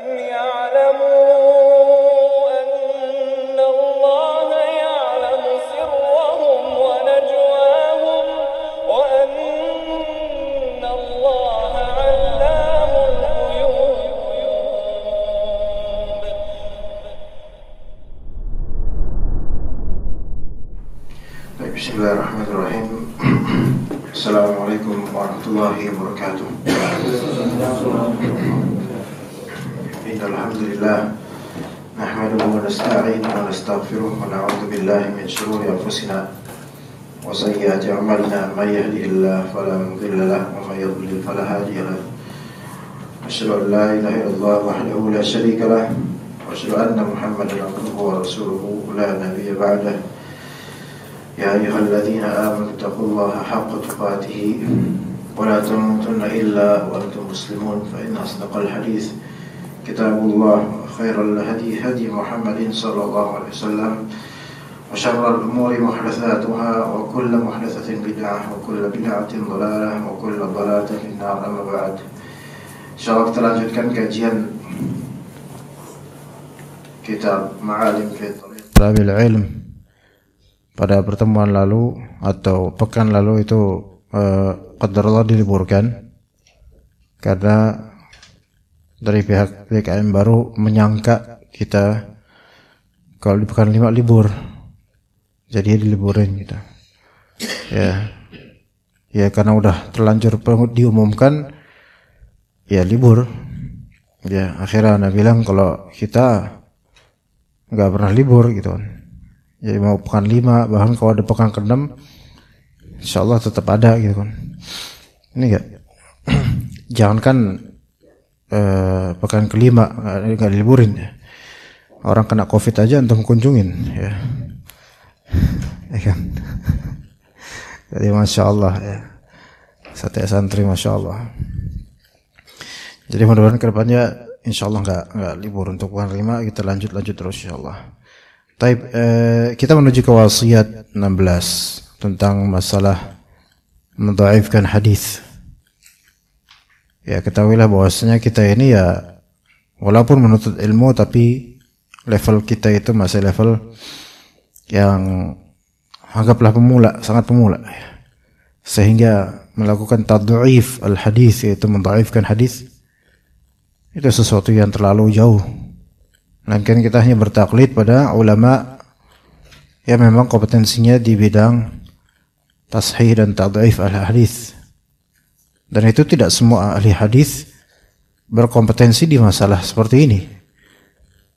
ألم يعلموا أن الله يعلم سرهم ونجواهم وأن الله علام الغيوب. Bismillahirrahmanirrahim. Assalamualaikum warahmatullahi wabarakatuh. Alhamdulillah nahmaduhu wa nasta'inuhu wa nastaghfiruh wa na'udzu billahi min shururi anfusina wa sayyiati a'malina may yahdihillahu fala mudilla lahu wa may yudlil fala hadiya lahu. Asyhadu an la ilaha illallah wahdahu la syarika lahu wa asyhadu anna Muhammadan abduhu wa rasuluhu la nabiyya ba'dahu. يا أيها الذين آمنوا اتقوا الله حق تقاته ولا تموتن إلا وأنتم مسلمون فإن أصدق الحديث كتاب الله وخير الهدي هدي محمد صلى الله عليه وسلم وشر الأمور محدثاتها وكل محدثة بدعة وكل بدعة ضلالة وكل ضلالة في النار. أما بعد, insyaallah kita lanjutkan kajian kitab Ma'alim fi Thalabil Ilm. Pada pertemuan lalu atau pekan lalu itu qadarullah diliburkan karena dari pihak PKM baru menyangka kita kalau di pekan 5 libur, jadi diliburin gitu. Ya karena udah terlanjur diumumkan ya libur. Ya akhirnya Anda bilang kalau kita nggak pernah libur gitu kan. Jadi mau pekan 5, bahkan kalau ada pekan ke-6 insyaallah tetap ada gitu kan. Ini enggak. Jangankan pekan ke-5 enggak diliburin ya. Orang kena Covid aja antum kunjungin ya. Ya kan. Jadi masyaallah ya. Setiap santri masyaallah. Jadi mudah-mudahan ke depannya insyaallah enggak libur untuk pekan 5, kita lanjut terus insyaallah. Taib, kita menuju ke wasiat 16 tentang masalah mendhaifkan hadis. Ya ketahuilah bahwasanya kita ini ya walaupun menuntut ilmu tapi level kita itu masih level yang anggaplah pemula, sangat pemula. Sehingga melakukan tad'if al-hadis, yaitu mendhaifkan hadis, itu sesuatu yang terlalu jauh. Melainkan kita hanya bertaklid pada ulama yang memang kompetensinya di bidang tashih dan tad'if al-hadis. Dan itu tidak semua ahli hadis berkompetensi di masalah seperti ini.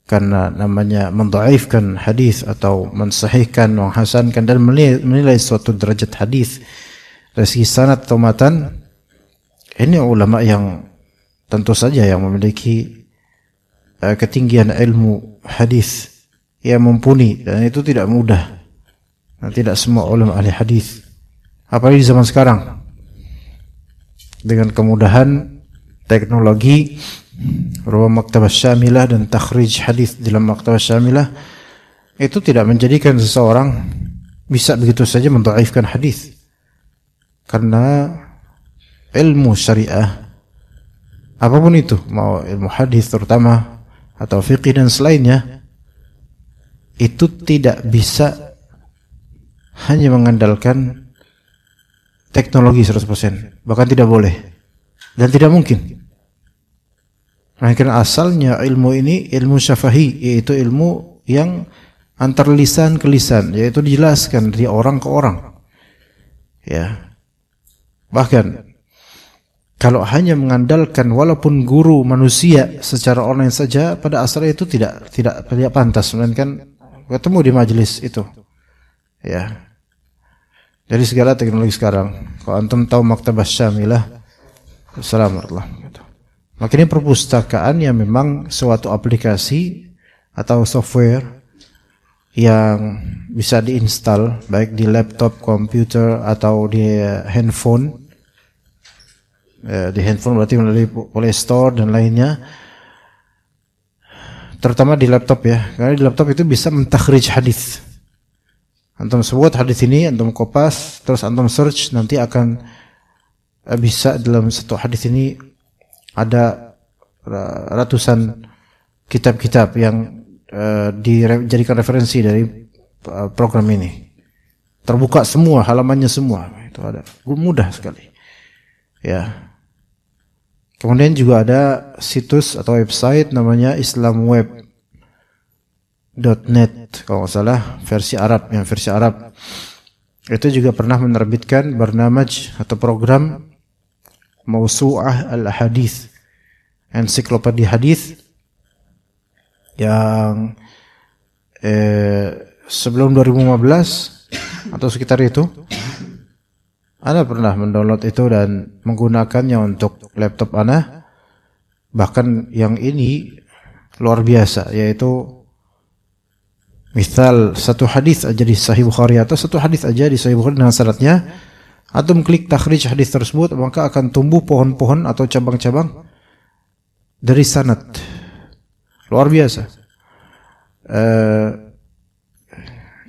Karena namanya mendhaifkan hadis atau mensahihkan, menghasankan dan menilai suatu derajat hadis dari segi sanad atau matan, ini ulama yang tentu saja yang memiliki ketinggian ilmu hadis yang mumpuni, dan itu tidak mudah. Nah, tidak semua ulama ahli hadis, apalagi di zaman sekarang dengan kemudahan teknologi berupa maktabah syamilah dan takhrij hadis dalam maktabah syamilah, itu tidak menjadikan seseorang bisa begitu saja mendhaifkan hadis. Karena ilmu syariah apapun itu, mau ilmu hadis terutama atau fiqih dan selainnya, itu tidak bisa hanya mengandalkan teknologi 100%, bahkan tidak boleh dan tidak mungkin. Karena asalnya ilmu ini ilmu syafahi, yaitu ilmu yang antar lisan ke lisan, yaitu dijelaskan dari orang ke orang. Ya. Bahkan kalau hanya mengandalkan walaupun guru manusia secara online saja, pada asalnya itu tidak pantas, melainkan ketemu di majelis itu. Ya. Dari segala teknologi sekarang, kalau antum tahu maktabah syamilah, assalamualaikum. Maka ini perpustakaan yang memang suatu aplikasi atau software yang bisa diinstal baik di laptop, komputer atau di handphone. Di handphone berarti melalui Play Store dan lainnya, terutama di laptop ya, karena di laptop itu bisa mentakhrij hadis. Antum sebut hadis ini, antum kopas, terus antum search, nanti akan bisa dalam satu hadis ini ada ratusan kitab-kitab yang dijadikan referensi dari program ini. Terbuka semua, halamannya semua. Itu ada. Mudah sekali. Ya. Kemudian juga ada situs atau website namanya islamweb.net kalau nggak salah, versi Arab, yang versi Arab. Itu juga pernah menerbitkan barnamaj atau program Mausu'ah al-Hadits, ensiklopedia hadis yang sebelum 2015 atau sekitar itu, Ana pernah mendownload itu dan menggunakannya untuk laptop Ana. Bahkan yang ini luar biasa, yaitu misal satu hadis aja di Sahih Bukhari atau satu hadis aja di Sahih Bukhari dengan syaratnya, antum klik takhrij hadis tersebut, maka akan tumbuh pohon-pohon atau cabang-cabang dari sanad. Luar biasa.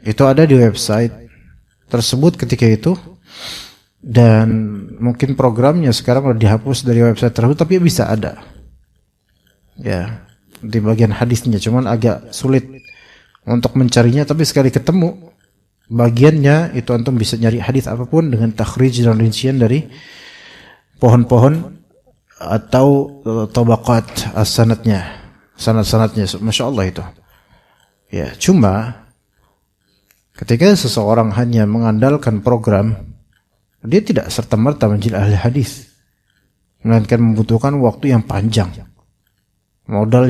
Itu ada di website tersebut ketika itu, dan mungkin programnya sekarang sudah dihapus dari website tersebut, tapi bisa ada ya di bagian hadisnya, cuman agak sulit untuk mencarinya, tapi sekali ketemu bagiannya itu antum bisa nyari hadis apapun dengan takhrij dan rincian dari pohon-pohon atau tabaqat as-sanadnya, sanad-sanadnya, Masya Allah itu ya. Cuma ketika seseorang hanya mengandalkan program, dia tidak serta-merta menjadi ahli hadis, melainkan membutuhkan waktu yang panjang, modal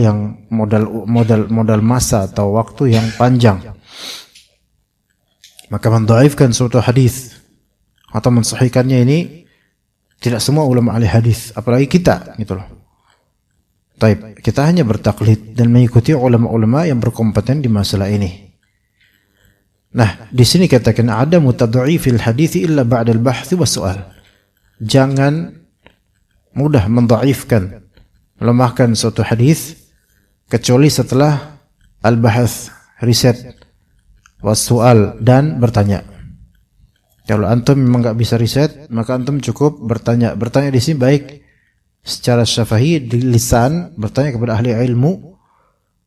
masa atau waktu yang panjang. Maka mendhaifkan suatu hadis atau mensahihkannya ini tidak semua ulama ahli hadis, apalagi kita gitu loh. Taib, kita hanya bertaklid dan mengikuti ulama-ulama yang berkompeten di masalah ini. Nah, di sini katakan ada mutadha'ifil hadits illa ba'da al-bahth wa su'al. Jangan mudah mendhaifkan, melemahkan suatu hadis kecuali setelah al-bahth, riset, wa su'al, dan bertanya. Kalau antum memang enggak bisa riset, maka antum cukup bertanya. Bertanya di sini baik secara syafahi di lisan, bertanya kepada ahli ilmu,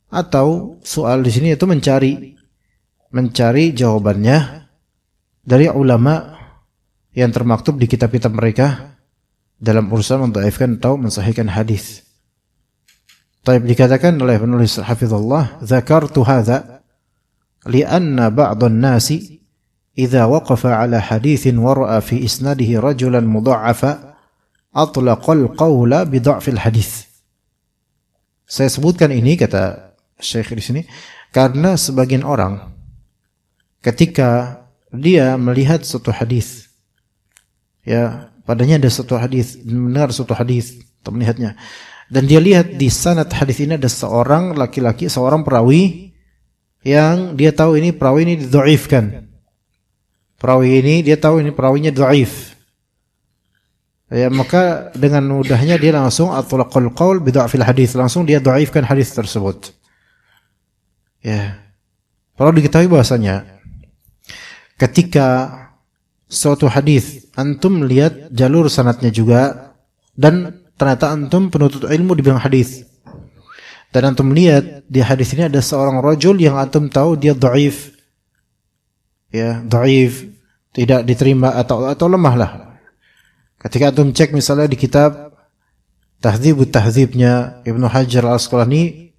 atau soal di sini itu mencari jawabannya dari ulama yang termaktub di kitab-kitab mereka dalam urusan mendhaifkan atau mensahihkan hadis. Taib, dikatakan oleh penulis hafizallah, "Dzakartu hadza li'anna ba'dhan nasi idza waqafa 'ala haditsin wa ra'a fi isnadihi rajulan mudha'afa atlaqal qawla bi dha'fil hadits." Saya sebutkan ini, kata Syekh di sini, karena sebagian orang ketika dia melihat suatu hadis, ya, padanya ada suatu hadis, mendengar suatu hadis atau melihatnya, dan dia lihat di sanad hadis ini ada seorang laki-laki, seorang perawi yang dia tahu ini perawi ini didhaifkan. Perawi ini dia tahu ini perawinya dhaif. Ya, maka dengan mudahnya dia langsung atlaqal qaul bi dha'fil hadis, langsung dia dhaifkan hadis tersebut. Ya. Perlu diketahui bahasanya ketika suatu hadis antum lihat jalur sanadnya juga, dan ternyata antum penuntut ilmu di bidang hadis, dan antum lihat di hadis ini ada seorang rajul yang antum tahu dia dhaif, ya, dhaif, tidak diterima atau lemah lah. Ketika antum cek misalnya di kitab Tahdzibut Tahdzibnya Ibnu Hajar al-Asqalani,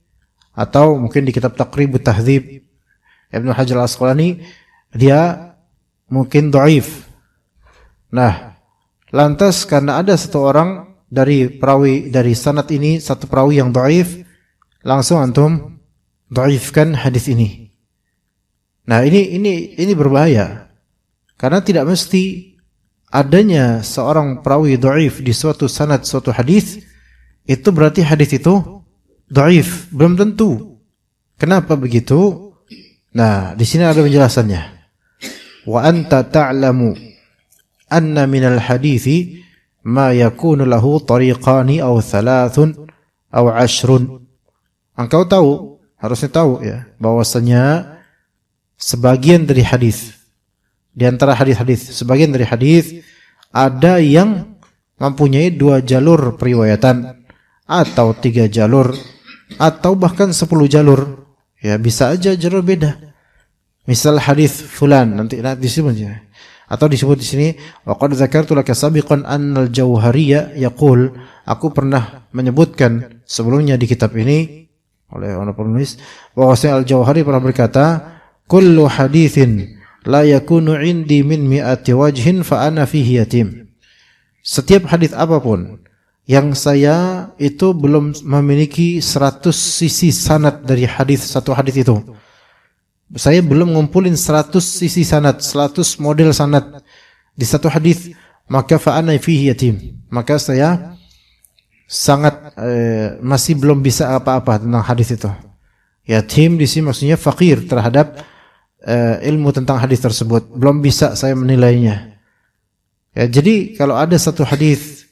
atau mungkin di kitab Taqribut Tahdzib Ibnu Hajar al-Asqalani, dia mungkin dhaif. Nah, lantas karena ada satu orang dari perawi dari sanad ini, satu perawi yang dhaif, langsung antum dhaifkan hadis ini. Nah, ini berbahaya. Karena tidak mesti adanya seorang perawi dhaif di suatu sanad suatu hadis itu berarti hadis itu dhaif, belum tentu. Kenapa begitu? Nah, di sini ada penjelasannya. Wa anta ta'lamu anna minal hadithi ma yakunu lahu tariqani aw thalathun aw ashrun. Engkau tahu, harusnya tahu ya, bahwasanya sebagian dari hadis, di antara hadis-hadis, sebagian dari hadis ada yang mempunyai 2 jalur periwayatan atau 3 jalur atau bahkan 10 jalur. Ya, bisa aja jalur beda. Misal hadis fulan nanti disebut ya. Atau disebut di sini wa qad dzakartu laka sabiqan annal Jauhariyya yaqul, aku pernah menyebutkan sebelumnya di kitab ini oleh orang penulis bahwa Al-Jauhari pernah berkata, kullu haditsin la yakunu indi min mi'ati wajhin fa ana fihi yatim. Setiap hadis apapun yang saya itu belum memiliki 100 sisi sanad dari satu hadis itu. Saya belum ngumpulin 100 sisi sanad, 100 model sanad di satu hadis, maka fa ana fihi yatim. Maka saya sangat masih belum bisa apa-apa tentang hadis itu. Yatim di sini maksudnya fakir terhadap ilmu tentang hadis tersebut, belum bisa saya menilainya. Ya, jadi kalau ada satu hadis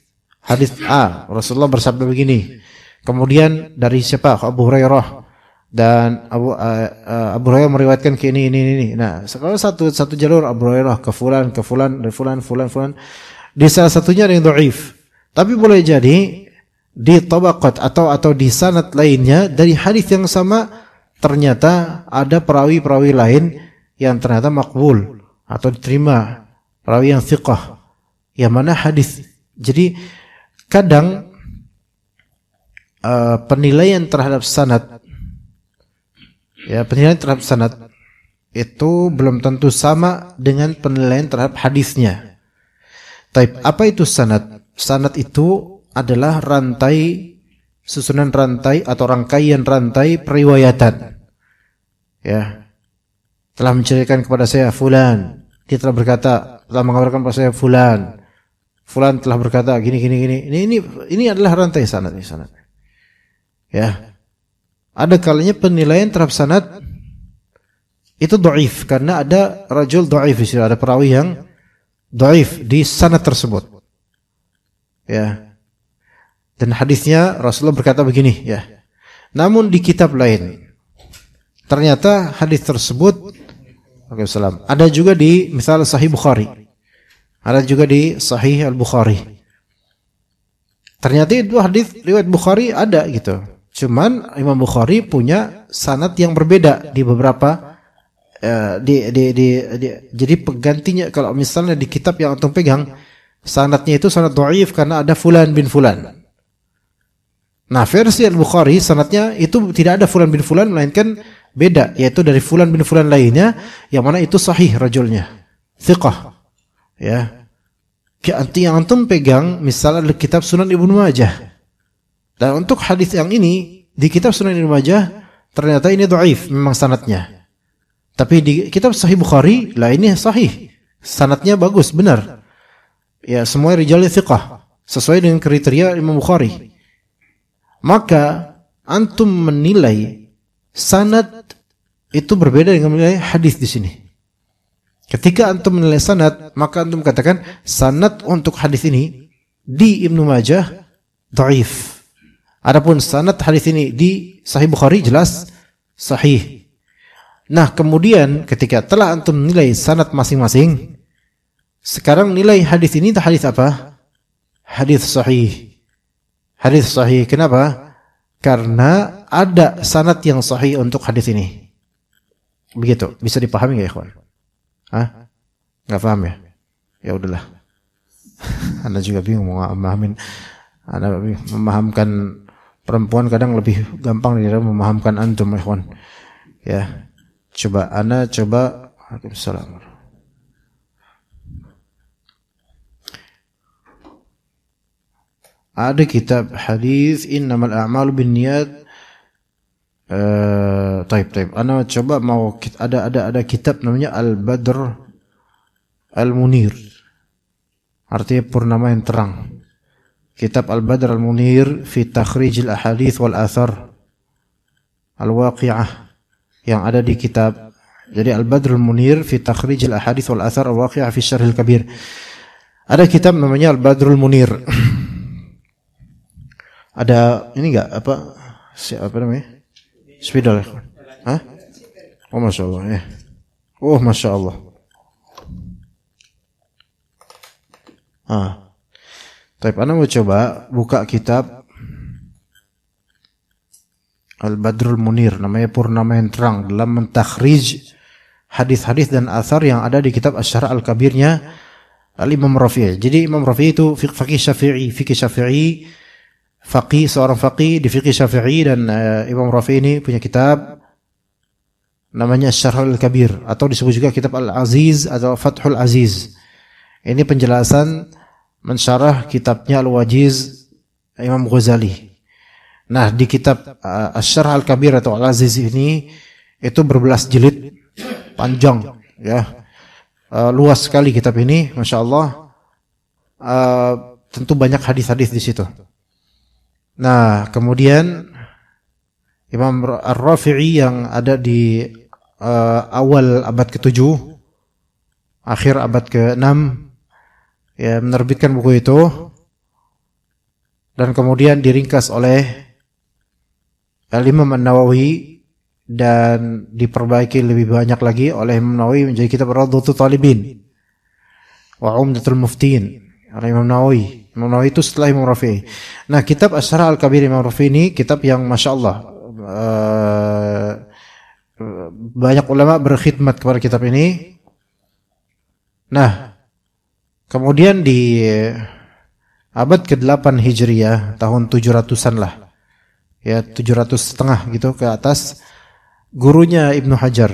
A, Rasulullah bersabda begini, kemudian dari siapa? Abu Hurairah, dan Abu Hurairah meriwayatkan ke ini. Nah, kalau satu jalur Abu Hurairah ke fulan, dari fulan. Di salah satunya ada yang dhaif. Tapi boleh jadi di tabaqat atau di sanad lainnya dari hadis yang sama ternyata ada perawi-perawi lain yang ternyata makbul atau diterima, perawi yang thiqah, yang mana hadis. Jadi kadang penilaian terhadap sanad, penilaian terhadap sanad itu belum tentu sama dengan penilaian terhadap hadisnya. Tapi apa itu sanad? Sanad itu adalah susunan rantai atau rangkaian rantai periwayatan. Ya, telah menceritakan kepada saya fulan, dia telah mengabarkan kepada saya fulan telah berkata gini. Ini adalah rantai sanad. Ya. Ada kalanya penilaian terhadap sanad itu dhaif karena ada rajul dhaif di situ, ada perawi yang dhaif di sanad tersebut. Ya. Dan hadisnya Rasulullah berkata begini, ya. Namun di kitab lain ternyata hadis tersebut ada juga di misal Sahih Bukhari. Ada juga di Sahih Al-Bukhari. Ternyata itu hadis riwayat Bukhari ada gitu. Cuman Imam Bukhari punya sanad yang berbeda di beberapa jadi penggantinya. Kalau misalnya di kitab yang antum pegang, sanadnya itu sanad dhaif karena ada fulan bin fulan. Nah, versi Al-Bukhari sanadnya itu tidak ada fulan bin fulan, melainkan beda, yaitu dari fulan bin fulan lainnya yang mana itu sahih rajulnya, thiqah. Ya. Yang antum pegang misalnya kitab Sunan Ibnu Majah. Dan untuk hadis yang ini di kitab Sunan Ibnu Majah ternyata ini dhaif memang sanadnya. Tapi di kitab Sahih Bukhari lah ini sahih. Sanadnya bagus, benar. Ya, semua rijalnya thiqah sesuai dengan kriteria Imam Bukhari. Maka antum menilai sanad itu berbeda dengan menilai hadis di sini. Ketika antum menilai sanad, maka antum katakan sanad untuk hadis ini di Ibnu Majah dhaif. Adapun sanad hadis ini di Sahih Bukhari jelas sahih. Nah, kemudian ketika telah antum menilai sanad masing-masing, sekarang nilai hadis ini hadis apa? Hadis sahih. Hadis sahih. Kenapa? Karena ada sanad yang sahih untuk hadis ini. Begitu. Bisa dipahami enggak, ikhwan? Hah? Enggak paham ya? Ya udahlah. Anda juga bingung mau memahamin. Anda memahamkan perempuan kadang lebih gampang daripada memahamkan antum, ikhwan. Ya. Coba. Waalaikumsalam. Ada kitab hadis innamal a'malu binniyat. Taib. Ana coba mau ada kitab namanya Al-Badr Al-Munir. Artinya purnama yang terang. Kitab Al-Badr Al-Munir fi takhrij al-ahadits wal athar al-waqi'ah yang ada di kitab. Jadi Al-Badr Al-Munir fi takhrij al-ahadits wal athar al-waqi'ah fi Syarh al-Kabir. Ada kitab namanya Al-Badr Al-Munir. Ada ini enggak apa namanya? Spidol. Hah? Oh, Masya Allah ya. Oh, Masya Allah. Tapi Anda mau coba buka kitab Al-Badrul Munir, namanya Purnama yang Terang, dalam mentakhrij hadis-hadis dan athar yang ada di kitab Asy-Syarh Al-Kabirnya Al-Imam Rafi'i. Jadi Imam Rafi'i itu fikih Syafi'i, seorang faqih di fikih Syafi'i, dan Imam Rafi'i ini punya kitab namanya Asy-Syarh Al-Kabir, atau disebut juga kitab Al-Aziz atau Fathul Aziz. Ini penjelasan mensyarah kitabnya Al-Wajiz Imam Ghazali. Nah, di kitab Asy-Syarh Al-Kabir atau Al-Aziz ini itu berbelas jilid, panjang ya. Luas sekali kitab ini, Masya Allah. Tentu banyak hadis-hadis di situ. Nah, kemudian Imam Ar-Rafi'i yang ada di awal abad ke-7, akhir abad ke-6, ya, menerbitkan buku itu, dan kemudian diringkas oleh Al-Imam An-Nawawi dan diperbaiki lebih banyak lagi oleh Imam Nawawi menjadi kitab Rawdatul Talibin wa Umdatul Muftiin oleh Imam Nawawi. Imam Nawawi itu setelah Imam Rafi'i. Nah, kitab Asy-Syarh Al-Kabir Imam Rafi'i ini kitab yang Masya Allah banyak ulama berkhidmat kepada kitab ini. Nah, kemudian di abad ke-8 Hijriah, tahun 700-an lah, ya 700 setengah gitu ke atas, gurunya Ibnu Hajar,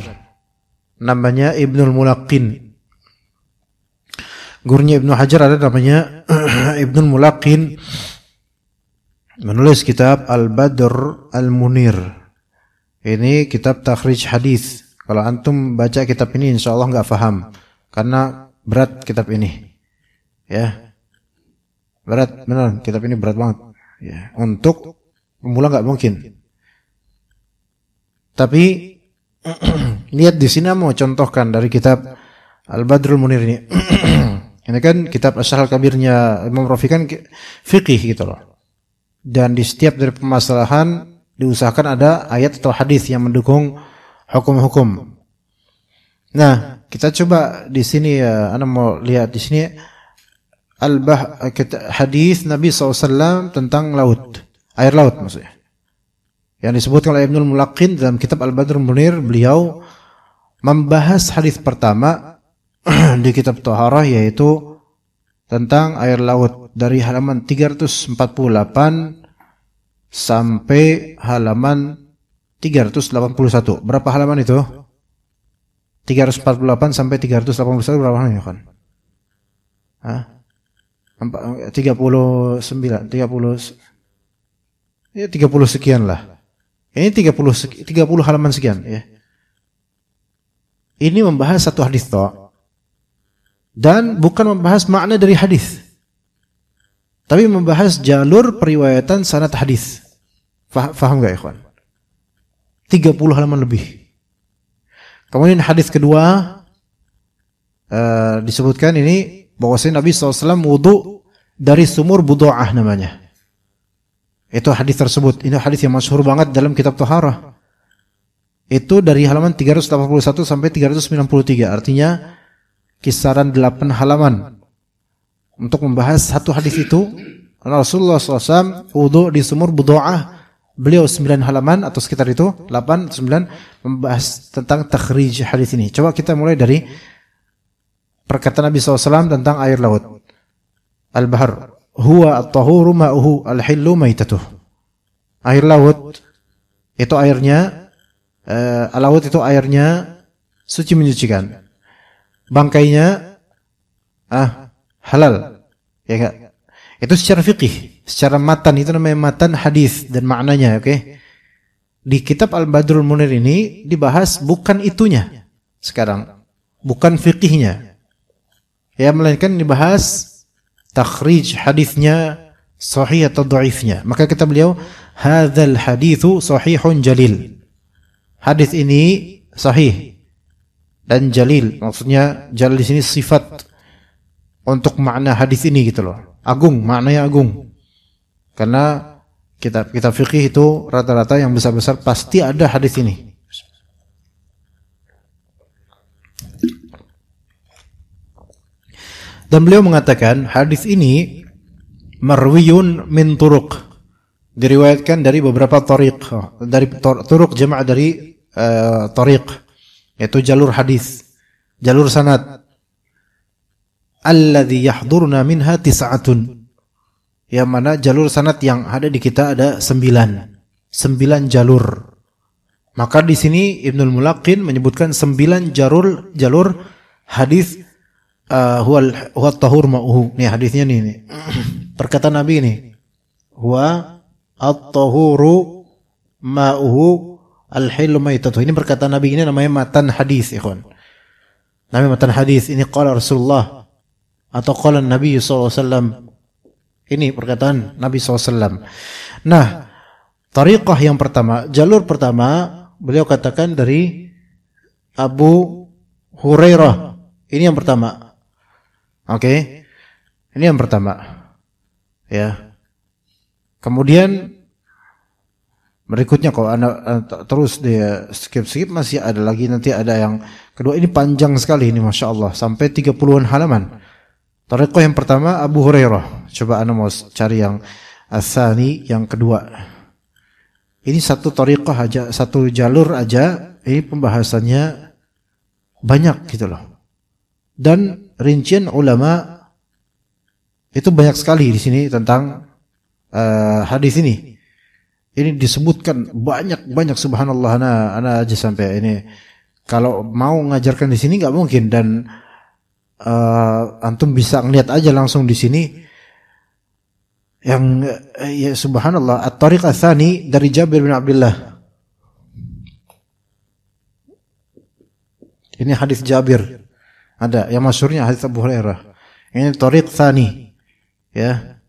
namanya Ibnul Mulaqqin. Gurunya Ibnu Hajar ada namanya Ibnul Mulaqqin, menulis kitab Al-Badr Al-Munir. Ini kitab takhrij hadis. Kalau antum baca kitab ini insyaallah enggak paham, karena berat kitab ini. Ya. Berat, benar, kitab ini berat banget. Ya, untuk pemula enggak mungkin. Tapi lihat di sini mau contohkan dari kitab Al-Badrul Munir ini. Ini kan kitab Asy-Syarh Al-Kabirnya Imam Rafi'i kan fikih gitu loh. Dan di setiap dari permasalahan diusahakan ada ayat atau hadis yang mendukung hukum-hukum. Nah, kita coba di sini ya, ana mau lihat di sini hadis Nabi SAW tentang laut, air laut maksudnya. Yang disebutkan oleh Ibnul Mulaqqin dalam kitab Al-Badrul Munir, beliau membahas hadis pertama di kitab Thaharah, yaitu tentang air laut dari halaman 348 sampai halaman 381. Berapa halaman itu? 348 sampai 381 berapa halaman ya kan? 39, 30 ya 30 sekian lah. Ini 30 halaman sekian ya. Ini membahas satu hadis toh. Dan bukan membahas makna dari hadis, tapi membahas jalur periwayatan sanad hadis. Faham gak ikhwan? 30 halaman lebih. Kemudian hadis kedua disebutkan ini bahwasanya Nabi SAW wudu dari sumur Budu'ah namanya. Itu hadis tersebut. Ini hadis yang masyhur banget dalam kitab Thaharah. Itu dari halaman 381 sampai 393. Artinya kisaran 8 halaman untuk membahas satu hadis itu. Rasulullah SAW wudu di sumur Budu'ah. Beliau 9 halaman atau sekitar itu, 8, 9, membahas tentang takhrij hadis ini. Coba kita mulai dari perkataan Nabi SAW tentang air laut. Al-Bahr huwa at-tahuru ma'uhu al-hillu maitatuh. Air laut itu airnya, laut itu airnya suci menyucikan. Bangkainya halal. Ya enggak? Itu secara fikih, secara matan, itu namanya matan hadis dan maknanya, oke? Di kitab Al-Badrul Munir ini dibahas bukan itunya sekarang, bukan fikihnya. Ya, melainkan dibahas takhrij hadisnya, sahih atau dhaifnya. Maka kata beliau, hadzal haditsu sahihun jalil. Hadis ini sahih dan jalil. Maksudnya jalil di sini sifat untuk makna hadis ini gitu loh. Agung, maknanya agung. Karena kitab fikih itu rata-rata yang besar-besar pasti ada hadis ini. Dan beliau mengatakan hadis ini marwiyun min turuq, diriwayatkan dari beberapa tariq, dari turuq jama' dari tariq, yaitu jalur hadis, jalur sanad. Alladzi yahduruna minha tis'atun, yang mana jalur sanad yang ada di kita ada 9 jalur. Maka di sini Ibnul Mulaqqin menyebutkan 9 jalur hadis, huwa tahur ma'uhu. Nih hadisnya nih. Perkataan Nabi ini. Huwa at-tahuru ma'uhu al-hillu maitatuh. Ini perkataan Nabi, ini namanya matan hadis, ikhwan. Namanya matan hadis. Ini qala Rasulullah atau qala Nabi sallallahu alaihi wasallam. Ini perkataan Nabi SAW. Nah, tariqah yang pertama, jalur pertama, beliau katakan dari Abu Hurairah. Ini yang pertama. Oke. Ini yang pertama. Ya. Kemudian berikutnya kalau Anda terus dia skip masih ada lagi, nanti ada yang kedua. Ini panjang sekali ini, Masya Allah, sampai 30-an halaman. Tariqah yang pertama Abu Hurairah. Coba Anda mau cari yang asani, yang kedua. Ini satu tariqah aja, satu jalur aja, ini pembahasannya banyak gitu loh. Dan rincian ulama itu banyak sekali di sini tentang hadis ini. Ini disebutkan banyak subhanallah. Ana aja sampai ini kalau mau ngajarkan di sini nggak mungkin, dan antum bisa ngeliat aja langsung di sini. Yang ya subhanallah, at-tariq ats-tsani dari Jabir bin Abdullah. Ini hadis Jabir. Ada yang masyhurnya hadis Abu Hurairah. Ini tariq tsani. Ya.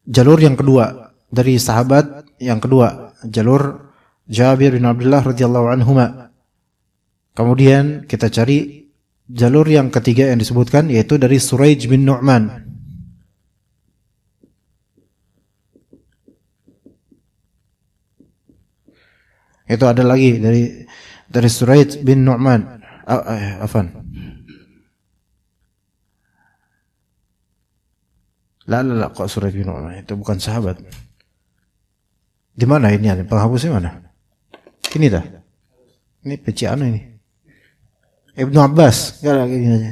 Jalur yang kedua dari sahabat yang kedua, jalur Jabir bin Abdullah radhiyallahu anhuma. Kemudian kita cari jalur yang ketiga yang disebutkan, yaitu dari Suraij bin Nu'man. Itu ada lagi dari Suraij bin Nu'man. Afan. La kok Suraij bin Nu'man itu bukan sahabat. Di mana ini? Penghapusnya mana? Ini dah. Ini pecian ini. Ibnu Abbas, enggak lagi ini aja.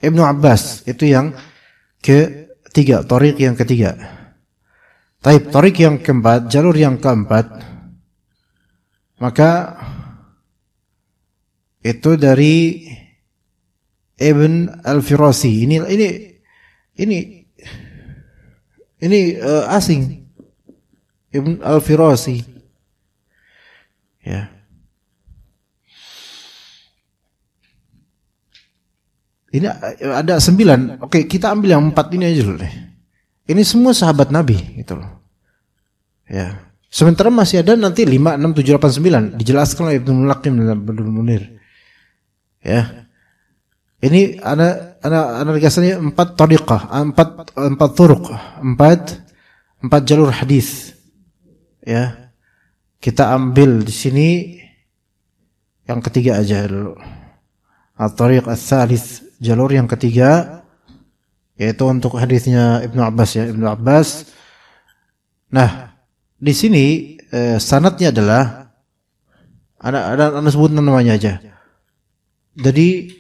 Ibnu Abbas itu yang ketiga, tariq yang ketiga. Taib, tariq yang keempat, jalur yang keempat, maka itu dari Ibn Al-Firasi. Ini asing. Ibn Al-Firasi. Ya. Ini ada 9. Oke, kita ambil yang 4 ini aja dulu deh. Ini semua sahabat Nabi gitu loh. Ya. Sementara masih ada nanti 5, 6, 7, 8, 9 dijelaskan oleh Ibnu Mulaqqin dalam Badrul Munir. Ya. Ini ada regasanya 4 tariqah, 4 turuq, 4 jalur hadis. Ya. Kita ambil di sini yang ketiga aja dulu. At-tariq ats-tsalits, jalur yang ketiga, yaitu untuk hadisnya Ibnu Abbas ya, Ibnu Abbas. Nah, di sini sanadnya adalah ada sebut namanya aja. Jadi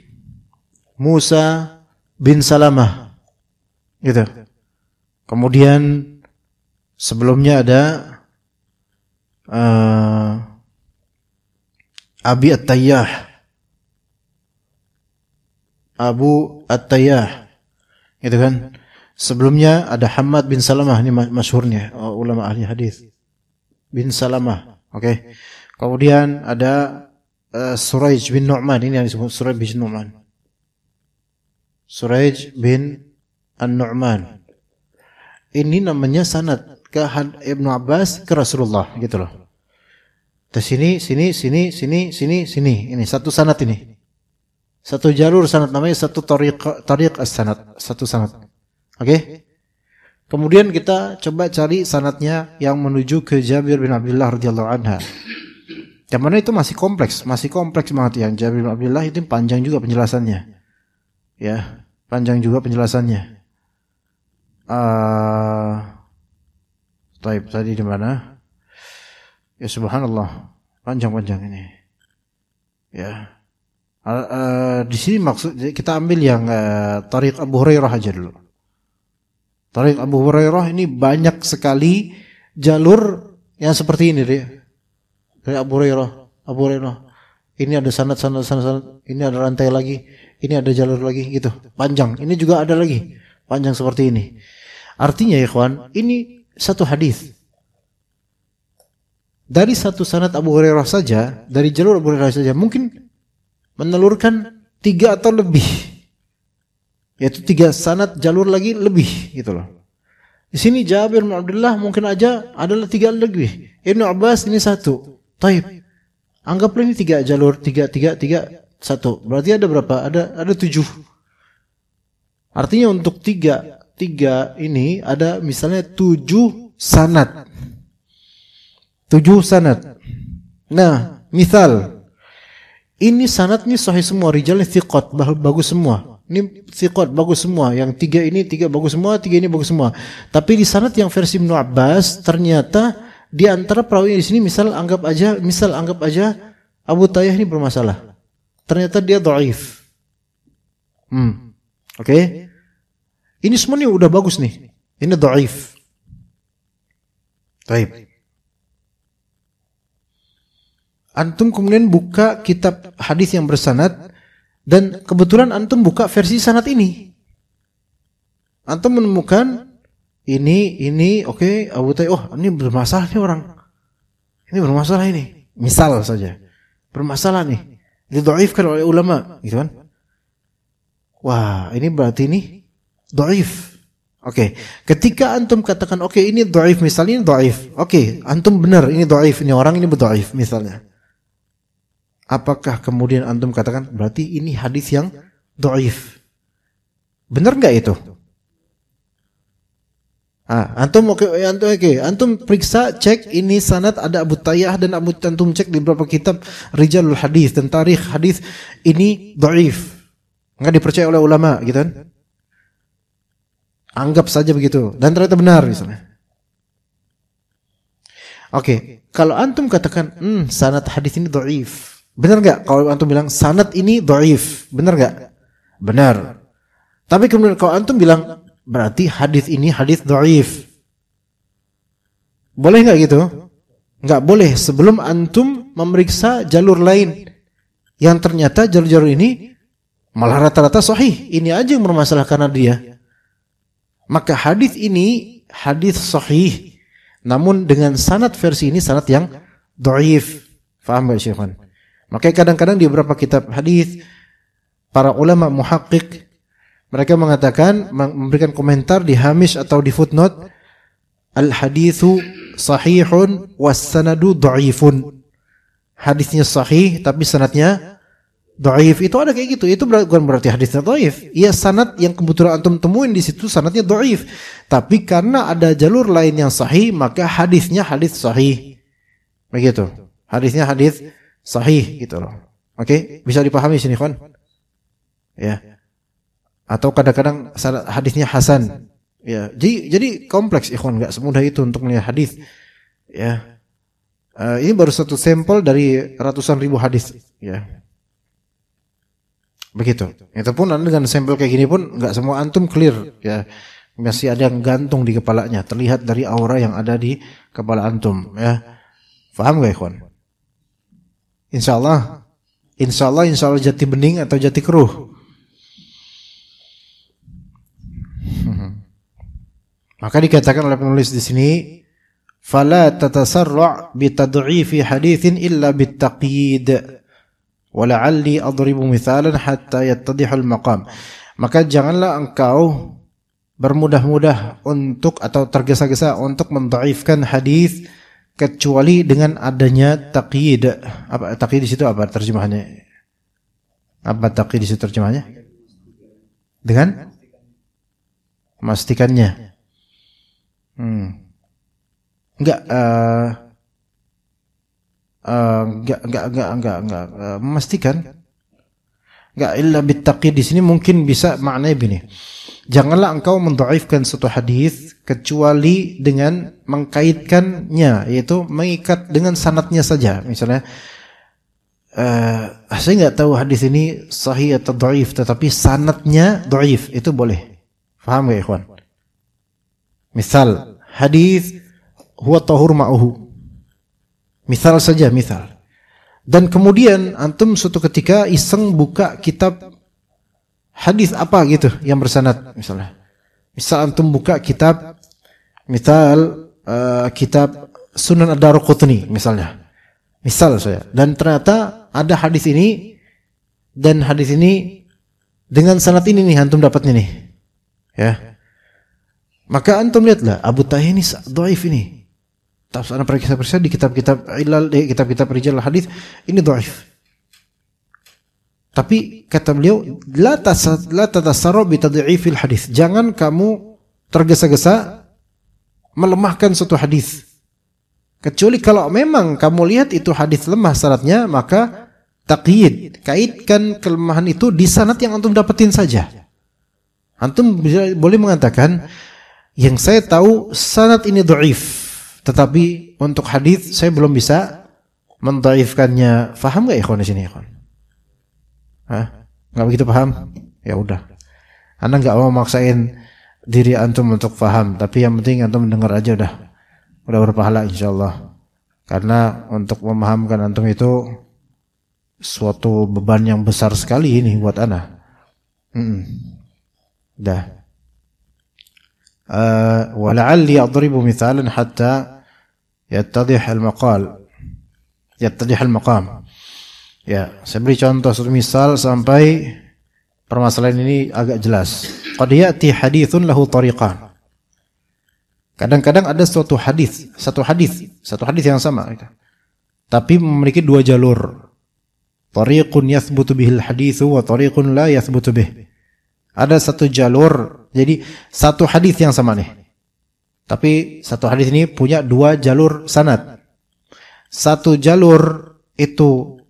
Musa bin Salamah gitu. Kemudian sebelumnya ada Abi At-Tayyah, Abu At-Tayyah, gitu kan. Sebelumnya ada Hamad bin Salamah, ini masyhurnya ulama ahli hadis. Bin Salamah, oke. Kemudian ada Suraij bin Nu'man, ini yang disebut Suraij bin Nu'man. Suraij bin An-Nu'man. Ini namanya sanad ke Ibnu Abbas ke Rasulullah, gitu loh. Terus sini. Ini satu sanad ini. Satu jalur sanad, namanya satu tariq as-sanad, satu sanad. Oke? Kemudian kita coba cari sanadnya yang menuju ke Jabir bin Abdullah radhiyallahu anha. Yang mana itu masih kompleks banget. Yang Jabir bin Abdullah itu panjang juga penjelasannya. Ya, panjang juga penjelasannya. Taib tadi di mana? Ya subhanallah, panjang-panjang ini. Ya. Di sini maksud kita ambil yang Tariq Abu Hurairah aja dulu. Tariq Abu Hurairah ini banyak sekali jalur yang seperti ini dia. Dari Abu Hurairah. Ini ada sanad, ini ada rantai lagi, ini ada jalur lagi gitu. Panjang. Ini juga ada lagi. Panjang seperti ini. Artinya ya ikhwan, ini satu hadis. Dari satu sanad Abu Hurairah saja, dari jalur Abu Hurairah saja mungkin menelurkan 3 atau lebih, yaitu 3 sanad jalur lagi lebih gitu loh. Di sini Jabir bin Abdullah mungkin aja adalah 3 lebih. Ibnu Abbas ini 1. Taib. Anggaplah ini 3 jalur, 3, 1. Berarti ada berapa? Ada 7. Artinya untuk 3 ini ada misalnya 7 sanad. 7 sanad. Nah, misal ini sanad ini sahih semua, rijalnya thiqat, bagus semua. Ini thiqat, bagus semua. Yang 3 ini 3 bagus semua, 3 ini bagus semua. Tapi di sanad yang versi Ibnu Abbas ternyata di antara perawi di sini misal anggap aja Abu Tayyah ini bermasalah. Ternyata dia dhaif. Oke. Ini semua nih udah bagus nih. Ini dhaif. Baik. Antum kemudian buka kitab hadis yang bersanad dan kebetulan antum buka versi sanad ini. Antum menemukan ini oke, Abu Tayyah, ini bermasalah nih orang. Ini bermasalah ini. Misal saja. Bermasalah nih. Didhaifkan oleh ulama, gitu kan? Wah, ini berarti ini dhaif. Oke. Ketika antum katakan oke, ini dhaif, misalnya ini dhaif. Oke, antum benar ini dhaif, ini orang ini dhaif misalnya. Apakah kemudian antum katakan berarti ini hadis yang dhaif? Benar enggak itu? Antum periksa, cek ini sanad ada Abu Tayyah dan antum cek di beberapa kitab Rijalul Hadis dan tarikh hadis ini dhaif. Enggak dipercaya oleh ulama, gitu kan? Anggap saja begitu dan ternyata benar misalnya. Oke, kalau antum katakan sanad hadis ini dhaif. Benar enggak kalau antum bilang sanad ini dhaif? Benar enggak? Benar. Tapi kemudian kalau antum bilang berarti hadis ini hadis dhaif. Boleh enggak gitu? Enggak boleh sebelum antum memeriksa jalur lain yang ternyata jalur-jalur ini malah rata-rata sahih. Ini aja yang bermasalah karena dia. Maka hadis ini hadis sahih. Namun dengan sanad versi ini sanad yang dhaif. Faham enggak Syekhan? Makanya kadang-kadang di beberapa kitab hadis para ulama muhaqqiq mereka mengatakan, memberikan komentar di hamish atau di footnote, al haditsu sahihun was sanadu dhaifun. Hadisnya sahih tapi sanadnya dhaif. Itu ada kayak gitu. Itu bukan berarti hadisnya dhaif. Iya, sanad yang kebetulan antum temuin di situ sanadnya dhaif. Tapi karena ada jalur lain yang sahih, maka hadisnya hadis sahih. Begitu. Hadisnya hadis sahih gitu loh. Oke, bisa dipahami sini kawan? Ya. Atau kadang-kadang hadisnya hasan. Ya, jadi kompleks ikhwan, enggak semudah itu untuk melihat hadis. Ya. Ini baru satu sampel dari ratusan ribu hadis, ya. Begitu. Itu pun dengan sampel kayak gini pun enggak semua antum clear, ya. Masih ada yang gantung di kepalanya, terlihat dari aura yang ada di kepala antum, ya. Paham enggak ikhwan? Insyaallah jati bening atau jati keruh. Maka dikatakan oleh penulis di sini, fala tatasarra' bi tad'ifi haditsin illa bit taqyid. Wa la'alli adribu mithalan hatta yattadihul maqam. Maka janganlah engkau bermudah-mudah untuk atau tergesa-gesa untuk mendhaifkan hadis kecuali dengan adanya taqyid. Apa taqyid di situ, apa terjemahannya? Apa taqyid di situ terjemahannya? Dengan memastikannya. Enggak memastikan. Enggak illa bitaqyid di sini mungkin bisa maknanya begini. Janganlah engkau mendhaifkan suatu hadis kecuali dengan mengkaitkannya, yaitu mengikat dengan sanadnya saja. Misalnya, saya nggak tahu hadis ini sahih atau dhaif, tetapi sanadnya dhaif, itu boleh. Faham nggak, ikhwan? Misal hadis huwa tahur ma'uhu. Misal saja, misal. Dan kemudian antum suatu ketika iseng buka kitab hadis apa gitu yang bersanad misalnya. Misal antum buka kitab kitab Sunan Ad-Darqutni misalnya. Misal saya, dan ternyata ada hadis ini dan hadis ini dengan sanad ini nih antum dapatnya nih. Ya. Maka antum lihatlah Abu Tahir ini dhaif ini. Tafsir ana periksa di kitab-kitab ilal, kitab-kitab rijal hadis ini dhaif. Tapi kata beliau, la tatasarrab bi tad'ifil hadis. Jangan kamu tergesa-gesa melemahkan suatu hadis. Kecuali kalau memang kamu lihat itu hadis lemah sanadnya, maka taqyid, kaitkan kelemahan itu di sanad yang antum dapetin saja. Antum boleh mengatakan, yang saya tahu sanad ini dhaif, tetapi untuk hadis saya belum bisa mendhaifkannya. Faham enggak ikhwan di sini, ikhwan? Hah? Enggak begitu paham? Ya udah. Anda enggak mau maksain diri antum untuk paham, tapi yang penting antum dengar aja udah berpahala insyaallah. Karena untuk memahamkan antum itu suatu beban yang besar sekali ini buat ana. Dah. Wala'alli adribu mithalan hatta yattadih al-maqam. Ya, saya beri contoh satu misal sampai permasalahan ini agak jelas. Qad ya'ti haditsun lahu tariqan. Kadang-kadang ada satu hadis yang sama gitu. Tapi memiliki dua jalur. Tariqun yathbutu bihil haditsu wa tariqun la yathbutu bih. Ada satu jalur, jadi satu hadis yang sama nih. Tapi satu hadis ini punya dua jalur sanad. Satu jalur itu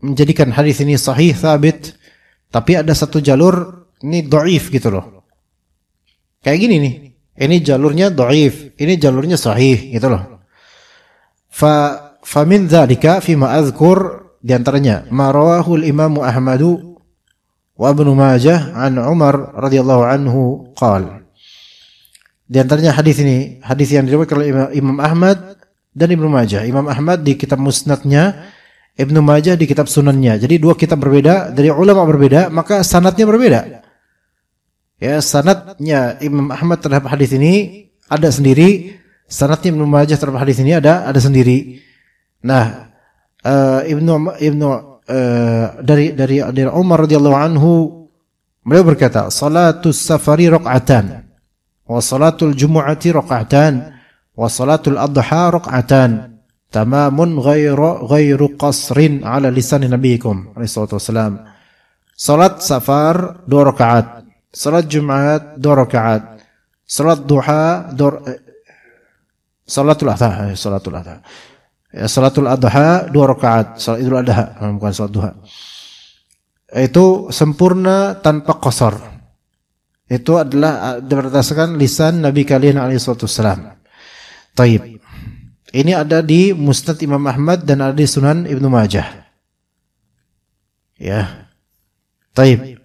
menjadikan hadis ini sahih, thabit. Tapi ada satu jalur ini dhaif gitu loh. Kayak gini nih. Ini jalurnya dhaif, ini jalurnya sahih gitu loh. Fa min dzalika fi ma azkur, di antaranya ma rawahu al-Imam Ahmad wa Ibnu Majah an Umar radhiyallahu anhu qala. Di antaranya hadis ini, hadis yang diriwayatkan oleh Imam Ahmad dan Ibnu Majah. Imam Ahmad di kitab Musnadnya, Ibnu Majah di kitab Sunannya. Jadi dua kitab berbeda, dari ulama berbeda, maka sanadnya berbeda. Ya, sanadnya Imam Ahmad terhadap hadis ini ada sendiri, sanadnya Ibnu Majah terhadap hadis ini ada sendiri. Nah, dari Umar radhiyallahu anhu, beliau berkata, salatus safari raq'atan wa salatul jumu'ati raq'atan wa salatul adha raq'atan tamamun ghairu qasrin ala lisan nabiyikum alaihi salatu wasalam. Salat safar 2 rakaat, salat Jumat 2 rakaat, salat duha salatul adha, salatul adha 2 rakaat, salat Idul Adha, bukan salat duha. Itu sempurna tanpa qasar. Itu adalah berdasarkan lisan Nabi kalian alaihi salatu wasalam. Taib. Ini ada di Musnad Imam Ahmad dan ada di Sunan Ibnu Majah. Ya. Taib.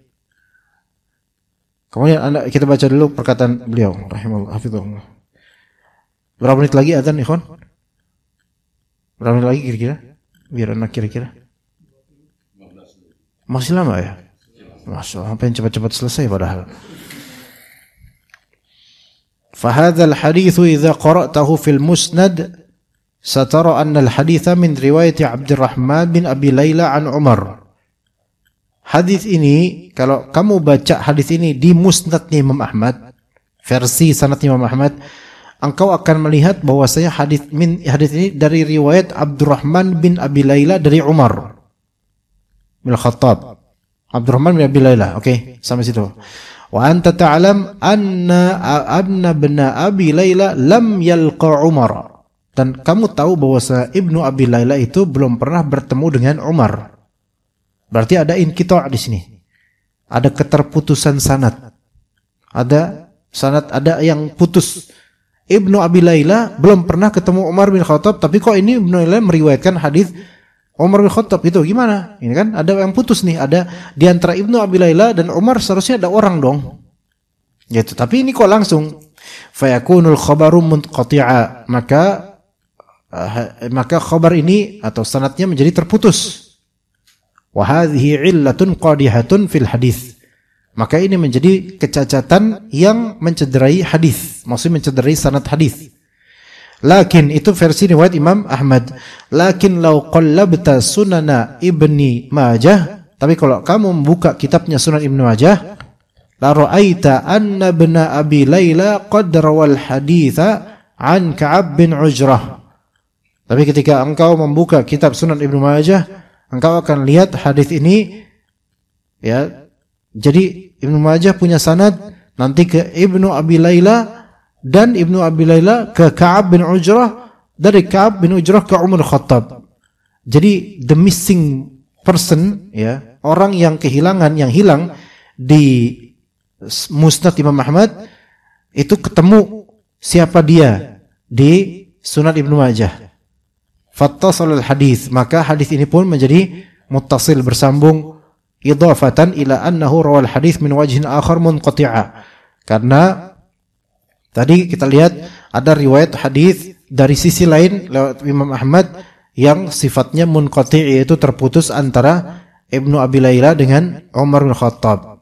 Kemudian kita baca dulu perkataan beliau rahimahullah hafizahullah. Berapa menit lagi azan, ikhwan? Berapa menit lagi kira-kira? Biar anak kira-kira. Masih lama ya? Masya Allah, pengen cepat-cepat selesai padahal. Fahadzal haditsu idza qara'tahu fil musnad satara anna al-haditsa min riwayat Abdurrahman bin Abi Laila an Umar. Hadis ini, kalau kamu baca hadis ini di musnadnya Imam Ahmad, versi sanad Imam Ahmad, engkau akan melihat bahwasanya hadis ini dari riwayat Abdurrahman bin Abi Laila dari Umar bin Khattab. Abdurrahman bin Abi Laila, oke, sampai situ. Wa anta ta'lam anna ibn Abi Laila lam yalqa Umar. Dan kamu tahu bahwa Ibnu Abi Laila itu belum pernah bertemu dengan Umar. Berarti ada inqita' di sini. Ada keterputusan sanad. ada sanad, ada yang putus. Ibnu Abi Layla belum pernah ketemu Umar bin Khattab, tapi kok ini Ibnu Layla meriwayatkan hadis Umar bin Khattab, itu gimana? Ini kan ada yang putus nih, ada di antara Ibnu Abi Layla dan Umar seharusnya ada orang dong. Gitu. Tapi ini kok langsung fayakunul khabaru munqati'a, maka khabar ini atau sanadnya menjadi terputus. Wa hadhihi illatun qadihatun fil hadis. Maka ini menjadi kecacatan yang mencederai hadis, maksudnya mencederai sanad hadis. Lakin itu versi riwayat Imam Ahmad. Lakin law qallabta sunana Ibni Majah, tapi kalau kamu membuka kitabnya Sunan Ibnu Majah, la ra'aita anna ibn Abi Layla qad rawal haditha an Ka'ab bin Ujrah. Tapi ketika engkau membuka kitab Sunan Ibnu Majah, engkau akan lihat hadis ini, ya. Jadi Ibnu Majah punya sanad nanti ke Ibnu Abi Layla, dan Ibnu Abi Layla ke Ka'ab bin Ujrah, dari Ka'ab bin Ujrah ke Umar Khattab. Jadi the missing person, ya, orang yang kehilangan, yang hilang di Musnad Imam Ahmad itu ketemu siapa dia di Sunan Ibnu Majah. Fattasalul hadis, maka hadis ini pun menjadi muttasil, bersambung, idhafatan ila annahu rawal hadis min wajhin akhar munqati'a. Karena tadi kita lihat ada riwayat hadis dari sisi lain lewat Imam Ahmad yang sifatnya munqati', yaitu terputus antara Ibnu Abi Layla dengan Umar bin Khattab.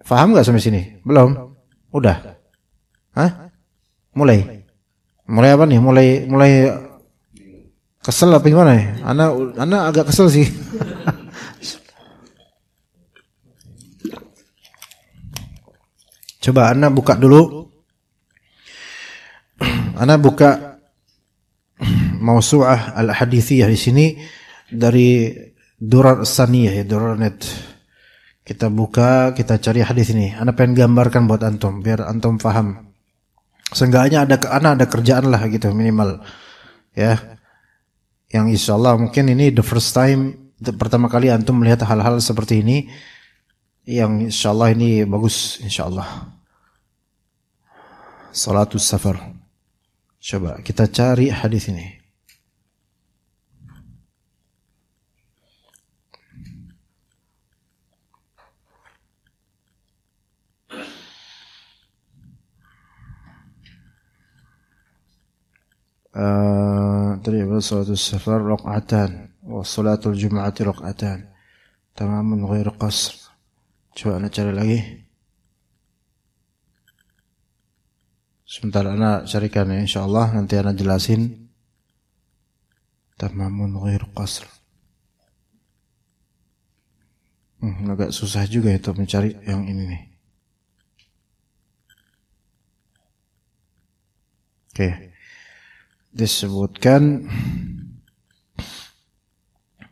Faham enggak sampai sini? Belum? Udah? Hah? Mulai? Mulai apa nih? Mulai kesel apa gimana nih? Ana agak kesel sih. Coba Anda buka dulu. Anda buka Mausu'ah Al-Hadithiyah di sini dari Durar Saniyah, ya, Durarnet. Kita buka, kita cari hadis ini. Anda pengen gambarkan buat antum biar antum paham. Seenggaknya ada kerjaan lah gitu minimal. Ya. Yang insyaallah mungkin ini the first time, pertama kali antum melihat hal-hal seperti ini. Yang insyaallah ini bagus insyaallah. Salatus safar. Coba kita cari hadis ini. Tadi salatus safar raq'atan wa salatul jum'ati raq'atan. Tamamun ghair qasr. Coba Anda cari lagi. Sebentar Anda carikan ya, insyaallah nanti Anda jelasin. Tamamun ghair qasr. Agak susah juga itu mencari yang ini nih. Oke. Disebutkan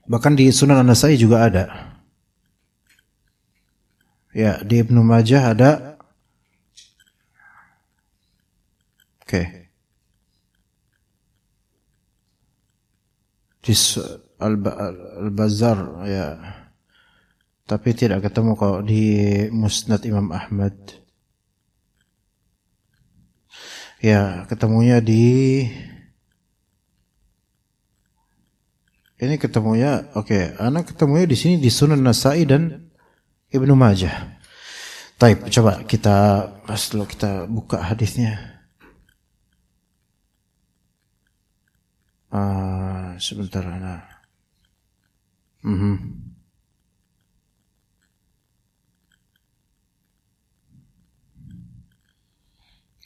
bahkan di Sunan An-Nasa'i juga ada. Ya, di Ibnu Majah ada. Oke. Di Al-Bazzar, ya. Tapi tidak ketemu kalau di Musnad Imam Ahmad. Ya, ketemunya di ini ketemunya, oke, anak ketemunya di sini di Sunan Nasa'i dan Ibnu Majah. Taib, coba kita buka hadisnya. Sebentar, Ana.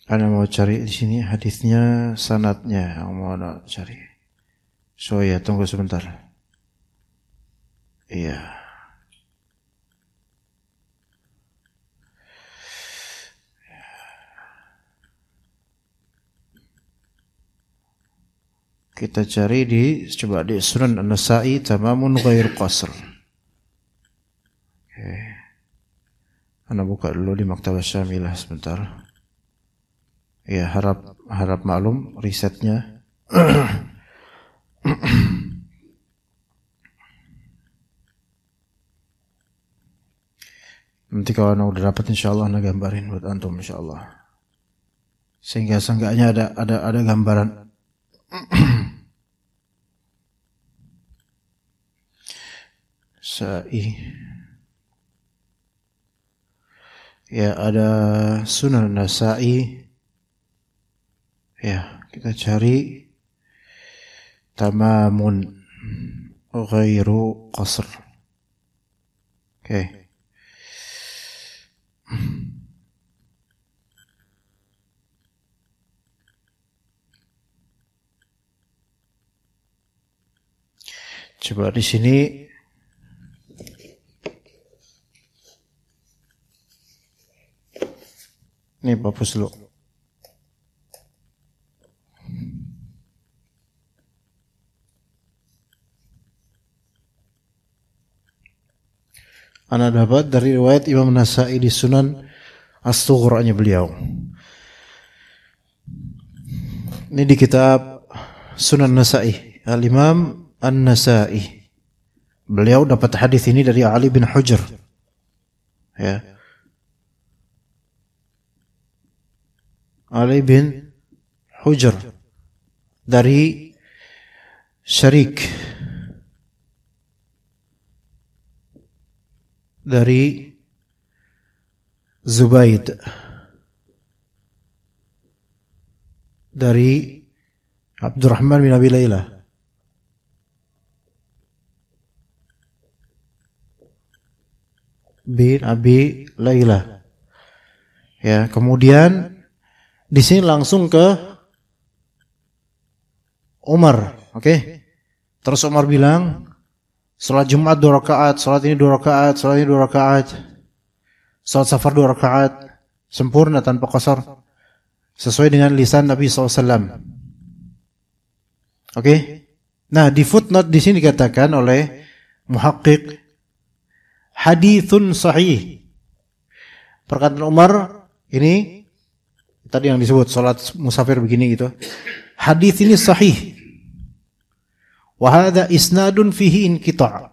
Ana mau cari di sini hadisnya, sanadnya, yang mau Ana cari. So ya, tunggu sebentar. Iya. Kita cari coba di Sunan An-Nasa'i tamamun ghair qasr. Oke. Ana buka dulu di Maktabah Syamilah sebentar. Ya, harap maklum risetnya. Nanti kalau anda udah dapat insyaallah anda gambarin buat antum insyaallah. Sehingga seenggaknya ada gambaran. Sa'i. Ya, ada Sunan Nasa'i. Ya, kita cari tamamun ghairu qasr. Oke. Coba di sini ini hapus dulu. Ana dapat dari riwayat Imam Nasa'i di Sunan As-Sughra-nya beliau. Ini di kitab Sunan Nasa'i, Al-Imam An-Nasa'i. Beliau dapat hadis ini dari Ali bin Hujr. Ya. Ali bin Hujr dari Syarik dari Zubaid dari Abdurrahman bin Abi Layla bin Abi Layla. Ya, kemudian di sini langsung ke Umar, oke? Terus Umar bilang, salat Jumat 2 rakaat, salat ini 2 rakaat, salat ini 2 rakaat, salat safar 2 rakaat, sempurna tanpa qasar, sesuai dengan lisan Nabi SAW. Oke? Nah, di footnote di sini dikatakan oleh muhaqqiq hadithun sahih. Perkataan Umar ini tadi yang disebut salat musafir begini gitu. Hadis ini sahih. Wa hadza isnadun fihi inqita'.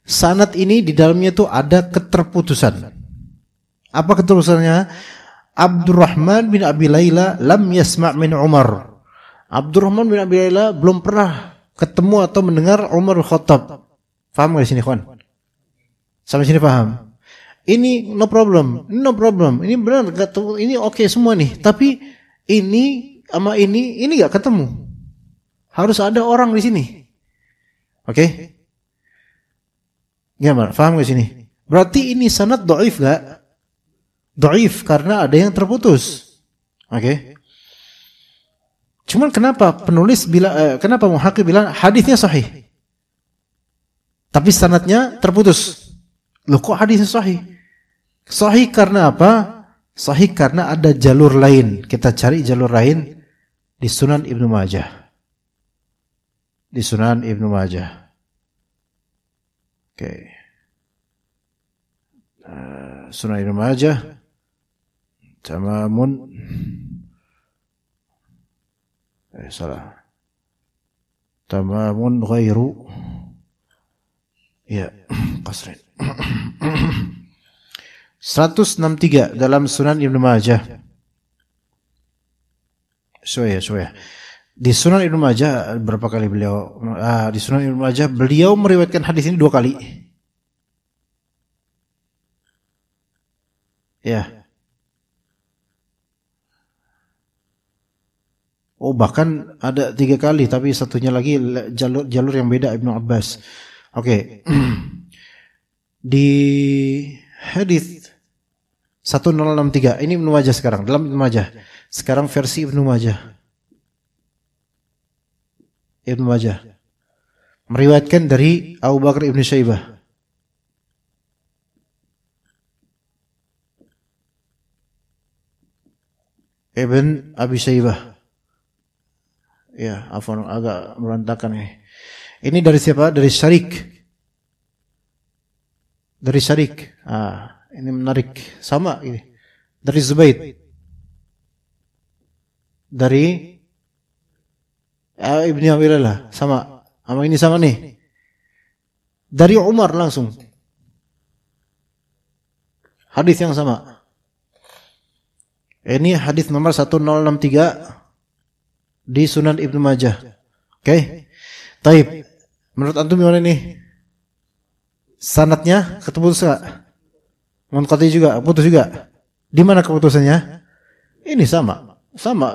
Sanad ini di dalamnya itu ada keterputusan. Apa keterputusannya? Abdurrahman bin Abi Layla lam yasma' min Umar. Abdurrahman bin Abi Layla belum pernah ketemu atau mendengar Umar bin Khattab. Paham enggak di sini, kawan? Sampai sini paham? Ini no problem, ini benar, ini oke semua nih. Tapi ini sama ini nggak ketemu. Harus ada orang di sini. Oke? Gimana? Paham nggak sini? Berarti ini sanad dhaif nggak? Dhaif karena ada yang terputus. Oke? Cuman kenapa penulis kenapa muhaqqiq bilang hadisnya sahih, tapi sanadnya terputus? Loh, kok hadisnya sahih? Sahih karena apa? Sahih karena ada jalur lain. Kita cari jalur lain di Sunan Ibnu Majah. Di Sunan Ibnu Majah. Oke. Sunan Ibnu Majah. Tamamun. Salah. Tamamun ghairu. Ya, qasrin. 163 dalam Sunan Ibnu Majah. Soya. Di Sunan Ibnu Majah berapa kali beliau? Di Sunan Ibnu Majah beliau meriwayatkan hadis ini 2 kali. Ya. Oh, bahkan ada 3 kali, tapi satunya lagi jalur yang beda Ibnu Abbas. Oke. Di hadis 1063 ini Ibnu Majah sekarang, dalam Ibnu Majah. Sekarang versi Ibnu Majah. Ibnu Majah meriwayatkan dari Abu Bakar Ibnu Syaibah. Ibn Abi Syaibah. Ya, afwan, agak merantakan ini. Ini dari siapa? Dari Syarik. Dari Syarik. Ini menarik. Sama ini. Dari Zubaid. Dari Ibnu Abi Layla. Sama. Sama ini sama nih. Dari Umar langsung. hadis yang sama. Ini hadis nomor 1063 di Sunan Ibnu Majah. Oke. Taib. Menurut antum gimana nih? Sanadnya ketemu enggak? Munqati juga, putus juga. Di mana keputusannya? Ini sama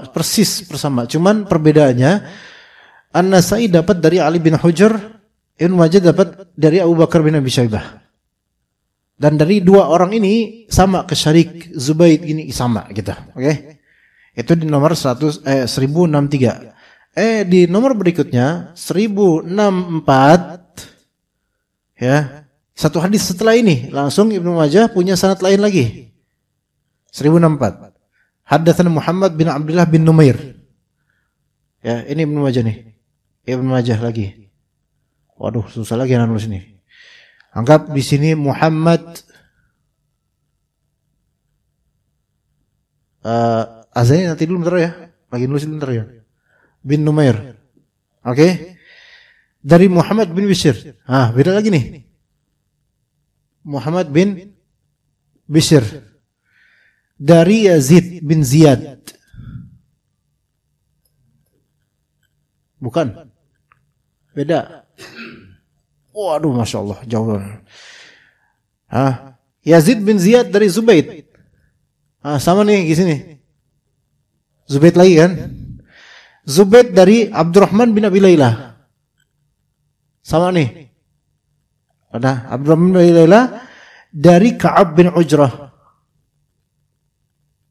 persis bersama. Cuman perbedaannya An-Nasai dapat dari Ali bin Hujr, Ibnu Majah dapat dari Abu Bakar bin Abi Syaibah. Dan dari dua orang ini sama ke Syarik Zubaid ini sama gitu. Oke. Itu di nomor 1063. Di nomor berikutnya 1064 ya. Satu hadis setelah ini langsung Ibnu Majah punya sanad lain lagi. 1064. Haddatsana Muhammad bin Abdullah bin Numair. Ya, ini Ibnu Majah nih. Ibnu Majah lagi. Waduh, susah lagi nulis ini. Anggap di sini Muhammad azannya nanti dulu bentar ya. Lagi nulis bentar ya. Bin Numair. Oke. Dari Muhammad bin Bishr. Beda lagi nih. Muhammad bin Bishr. Dari Yazid bin Ziyad. Bukan. Beda. Waduh, Masya Allah, jauh. Yazid bin Ziyad dari Zubaid. Sama nih di sini. Zubaid lagi kan? Zubaid dari Abdurrahman bin Abi Layla. Sama nih. Ada Abdurrahman bin Abi Layla dari Ka'ab bin Ujrah.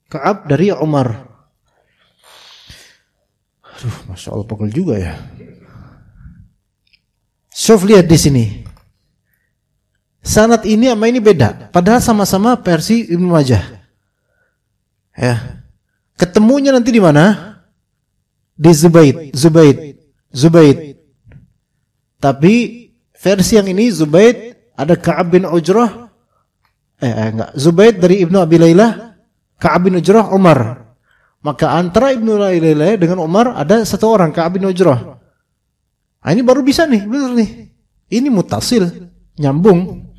Ka'ab dari Umar. Aduh, Masya Allah, pegel juga ya. Syuf, lihat di sini. Sanad ini sama ini beda. Padahal sama-sama versi Ibnu Majah. Ya. Ketemunya nanti di mana? Di Zubaid. Tapi versi yang ini Zubaid ada Ka'ab bin Ujrah. Enggak. Zubaid dari Ibnu Abi Layla, Ka'ab bin Ujrah, Umar. Maka antara Ibnu Abi Layla dengan Umar ada satu orang, Ka'ab bin Ujrah. Ini baru bisa nih, benar nih. Ini mutasil, nyambung.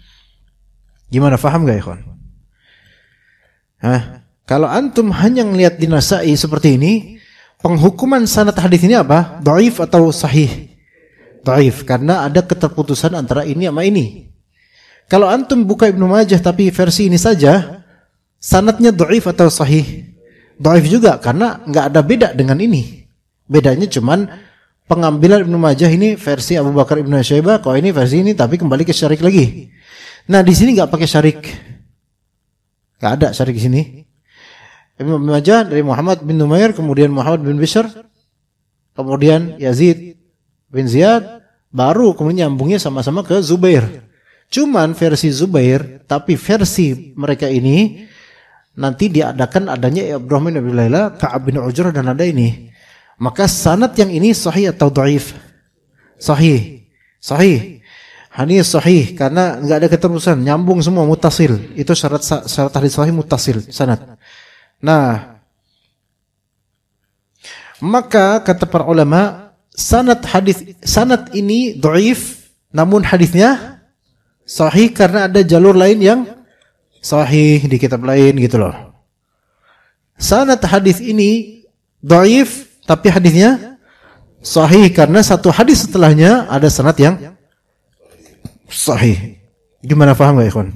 Gimana, paham gak ikhwan? Kalau antum hanya ngelihat di Nasai seperti ini, penghukuman sanad hadis ini apa? Dhaif atau sahih? Dhaif, karena ada keterputusan antara ini sama ini. Kalau antum buka Ibnu Majah tapi versi ini saja, sanadnya dhaif atau sahih? Dhaif juga, karena nggak ada beda dengan ini. Bedanya cuman pengambilan Ibnu Majah ini versi Abu Bakar Ibnu Syaibah, kalau ini versi ini tapi kembali ke syarik lagi. Nah, di sini nggak pakai syarik, nggak ada syarik di sini. Ibnu Majah dari Muhammad bin Numair, kemudian Muhammad bin Bishr, kemudian Yazid bin Ziyad, baru kemudian nyambungnya sama-sama ke Zubair. Cuman versi Zubair, tapi versi mereka ini nanti diadakan adanya Abdurrahman bin Abi Layla, Ka'ab bin Ujrah, dan ada ini. Maka sanad yang ini sahih atau dhaif? Sahih. Hadis sahih karena enggak ada keterusan, nyambung semua, muttasil. Itu syarat hadis sahih, muttasil sanad. Nah, maka kata para ulama, sanad ini dhaif, namun hadisnya sahih karena ada jalur lain yang sahih di kitab lain gitu loh. Sanad hadis ini dhaif tapi hadisnya sahih karena satu hadis setelahnya ada sanad yang sahih. Gimana, paham gak ikhwan?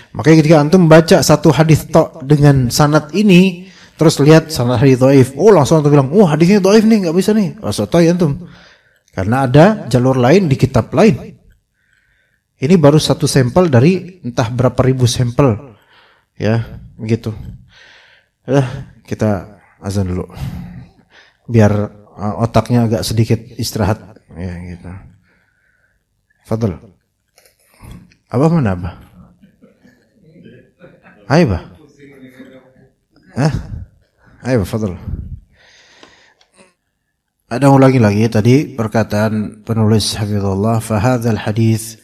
Makanya ketika antum baca satu hadis tok dengan sanad ini, terus lihat sanad hadis dhaif, langsung antum bilang, hadisnya dhaif nih, nggak bisa nih. Sotoy antum. Karena ada jalur lain di kitab lain. Ini baru satu sampel dari entah berapa ribu sampel. Ya, begitu. Kita azan dulu. Biar otaknya agak sedikit istirahat, ya gitu. Fadl. Abah mana Abah? Ayo Bah. Ayo Fadl. Ada ulangi lagi tadi perkataan penulis hafizallah, fahadzal hadis.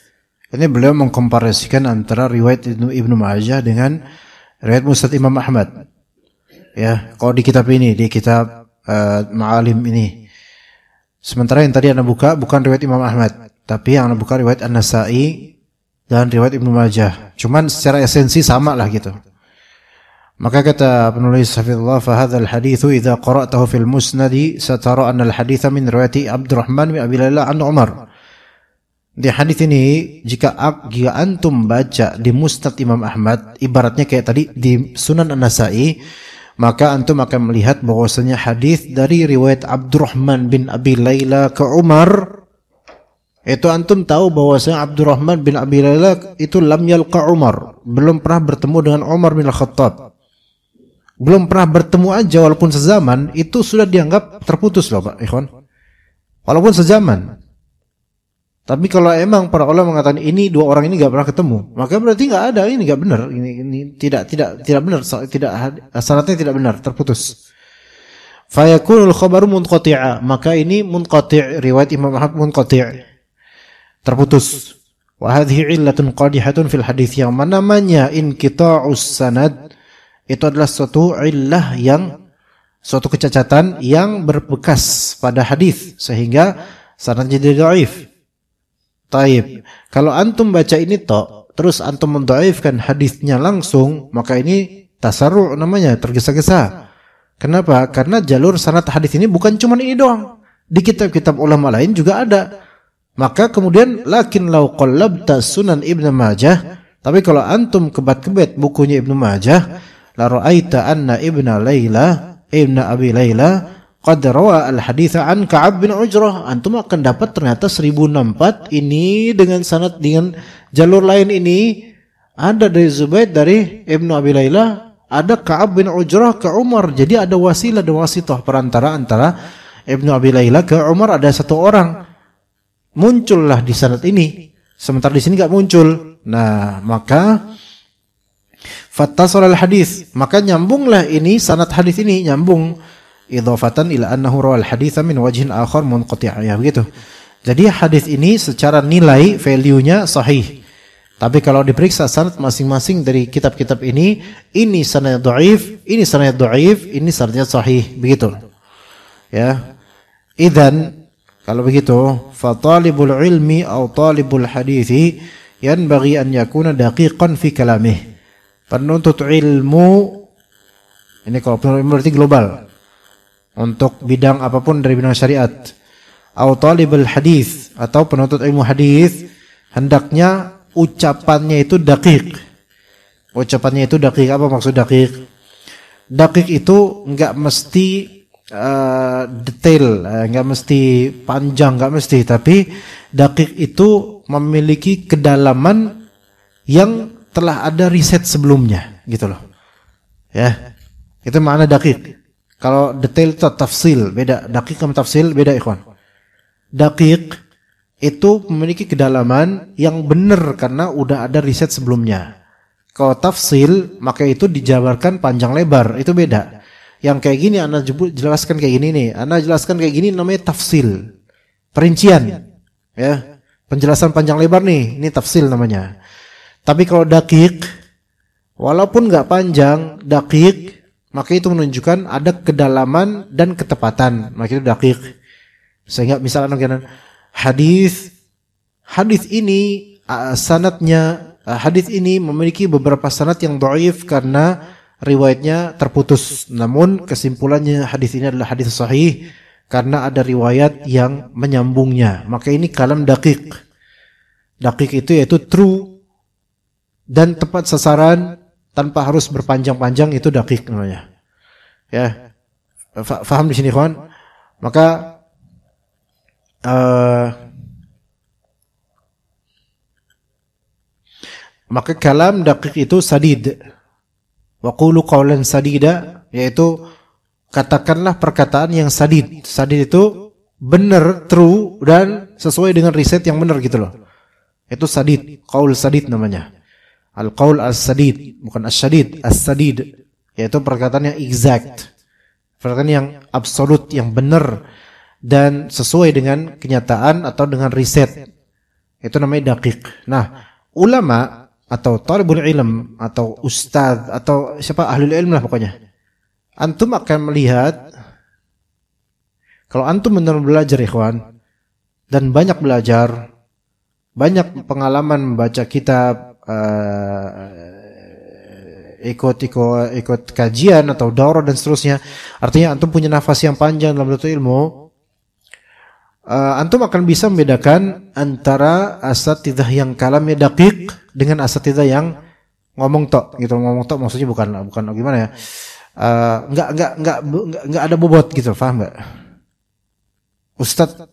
Ini beliau mengkomparasikan antara riwayat Ibnu Majah dengan riwayat Musnad Imam Ahmad. Ya, kalau di kitab ini, di kitab Ma'alim ini. Sementara yang tadi Anda buka bukan riwayat Imam Ahmad, tapi yang Anda buka riwayat An-Nasai dan riwayat Ibnu Majah. Cuman secara esensi sama lah gitu. Maka kata penulis hafizallah, fa hadzal haditsu idza qara'tahu fil musnad satara anna al haditsa min riwayati Abdurrahman bin Abi Laila an Umar. Di hadis ini jika antum baca di Musnad Imam Ahmad, ibaratnya kayak tadi di Sunan An-Nasa'i, maka antum akan melihat bahwasanya hadis dari riwayat Abdurrahman bin Abi Laila ke Umar, itu antum tahu bahwasanya Abdurrahman bin Abi Laila itu lam yalqa Umar, belum pernah bertemu dengan Umar bin Al-Khattab. Belum pernah bertemu aja walaupun sezaman, itu sudah dianggap terputus loh Pak Ikhwan. Walaupun sezaman. Tapi kalau emang para ulama mengatakan ini dua orang ini enggak pernah ketemu, maka berarti enggak ada, ini enggak benar, ini tidak benar, tidak syaratnya tidak benar, terputus. Fa yakunul khabaru munqati'a, maka ini munqati', riwayat Imam Ahmad munqati', terputus. Wa hadhihi illatun qadihatun fil hadits, yang namanya inqita'us sanad itu adalah suatu illah, yang suatu kecacatan yang berbekas pada hadis sehingga sanadnya jadi dhaif. Taib. Kalau antum baca ini terus antum mendhaifkan hadisnya langsung, maka ini tasarru' namanya, tergesa-gesa. Kenapa? Karena jalur sanad hadis ini bukan cuma ini doang. Di kitab-kitab ulama lain juga ada. Maka kemudian lakin law qallabta Sunan Ibnu Majah, tapi kalau antum kebat-kebat bukunya Ibnu Majah, la ra'aita anna Ibnu Abi Laila qad rawa al-haditsa an Ka'ab bin Ujrah. Antum akan dapat ternyata 1064 ini dengan sanad dengan jalur lain ini ada dari Zubayd dari Ibnu Abi Laila, ada Ka'ab bin Ujrah ke Umar. Jadi ada wasilah dan wasithah perantara antara Ibnu Abi Laila ke Umar, ada satu orang. Muncullah di sanad ini. Sementara di sini enggak muncul. Nah, maka fattasal al-hadits, maka nyambunglah ini sanad hadis ini nyambung. Idhafatan ila annahu rawal haditsa min wajhin akhar munqati', ya begitu. Jadi hadis ini secara nilai value-nya sahih. Tapi kalau diperiksa sanad masing-masing dari kitab-kitab ini sanadnya dhaif, ini sanadnya dhaif, ini sanadnya sahih, begitu. Ya. Idzan kalau begitu, fa talibul ilmi aw talibul hadithi yanbaghi an yakuna daqiqan fi kalamih. Penuntut ilmu ini kalau penuntut ilmu berarti global. Untuk bidang apapun dari bidang syariat, atau talibul hadis atau penuntut ilmu hadis, hendaknya ucapannya itu daqiq. Ucapannya itu daqiq. Apa maksud daqiq? Daqiq itu enggak mesti detail, enggak mesti panjang, enggak mesti, tapi daqiq itu memiliki kedalaman yang telah ada riset sebelumnya, gitu loh. Ya. Itu makna daqiq. Kalau detail itu tafsil, beda. Daqiq sama tafsil beda, ikhwan. Daqiq itu memiliki kedalaman yang benar karena udah ada riset sebelumnya. Kalau tafsil, maka itu dijabarkan panjang lebar, itu beda. Yang kayak gini Anda jelaskan kayak gini nih, Anda jelaskan kayak gini namanya tafsil. Perincian. Ya. Penjelasan panjang lebar nih, ini tafsil namanya. Tapi kalau daqiq, walaupun enggak panjang, daqiq, maka itu menunjukkan ada kedalaman dan ketepatan. Maka itu daqiq. Sehingga misalnya hadis ini sanadnya, hadis ini memiliki beberapa sanad yang dhaif karena riwayatnya terputus. Namun kesimpulannya hadis ini adalah hadis sahih karena ada riwayat yang menyambungnya. Maka ini kalam daqiq. Daqiq itu yaitu true dan tepat sasaran, tanpa harus berpanjang-panjang, itu daqiq namanya. Ya. Faham di sini, kawan? Maka kalam daqiq itu sadid. Wa qulu qawlan sadida, yaitu katakanlah perkataan yang sadid. Sadid itu benar, true dan sesuai dengan riset yang benar gitu loh. Itu sadid, qaul sadid namanya. Al-qaul as-sadid, bukan as-syadid, as-sadid, yaitu perkataan yang exact, perkataan yang absolut, yang benar dan sesuai dengan kenyataan atau dengan riset. Itu namanya daqiq. Nah, ulama atau talibul ilm atau ustaz atau siapa ahli ilmu lah pokoknya, antum akan melihat, kalau antum benar belajar ikhwan dan banyak belajar, banyak pengalaman membaca kitab, ikut kajian atau daurah dan seterusnya, artinya antum punya nafas yang panjang dalam menuntut ilmu, antum akan bisa membedakan antara asatidzah yang kalamnya daqiq dengan asatidzah yang ngomong tok gitu. Ngomong tok maksudnya bukan gimana ya, nggak ada bobot gitu, paham nggak? Ustadz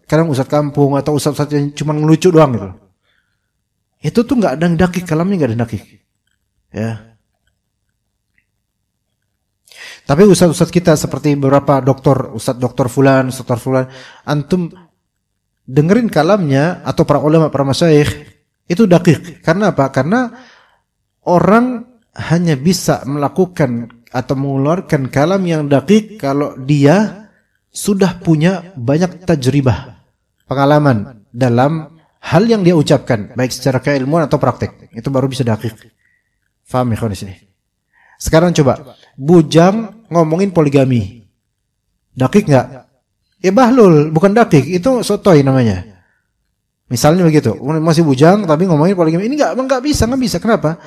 kadang ustadz kampung atau ustadz yang cuma ngelucu doang gitu, itu tuh nggak ada yang daqiq, kalamnya nggak ada yang daqiq ya. Tapi ustadz kita seperti beberapa ustadz doktor fulan, antum dengerin kalamnya atau para ulama, para masyayikh itu daqiq. Karena apa? Karena orang hanya bisa melakukan atau mengeluarkan kalam yang daqiq kalau dia sudah punya banyak tajribah, pengalaman dalam hal yang dia ucapkan, baik secara keilmuan atau praktek. Itu baru bisa daqiq. Faham ya di sini? Sekarang coba bujang ngomongin poligami, daqiq nggak? Ya bahlul, bukan daqiq, itu sotoy namanya. Misalnya begitu, masih bujang tapi ngomongin poligami, ini nggak bisa. Kenapa?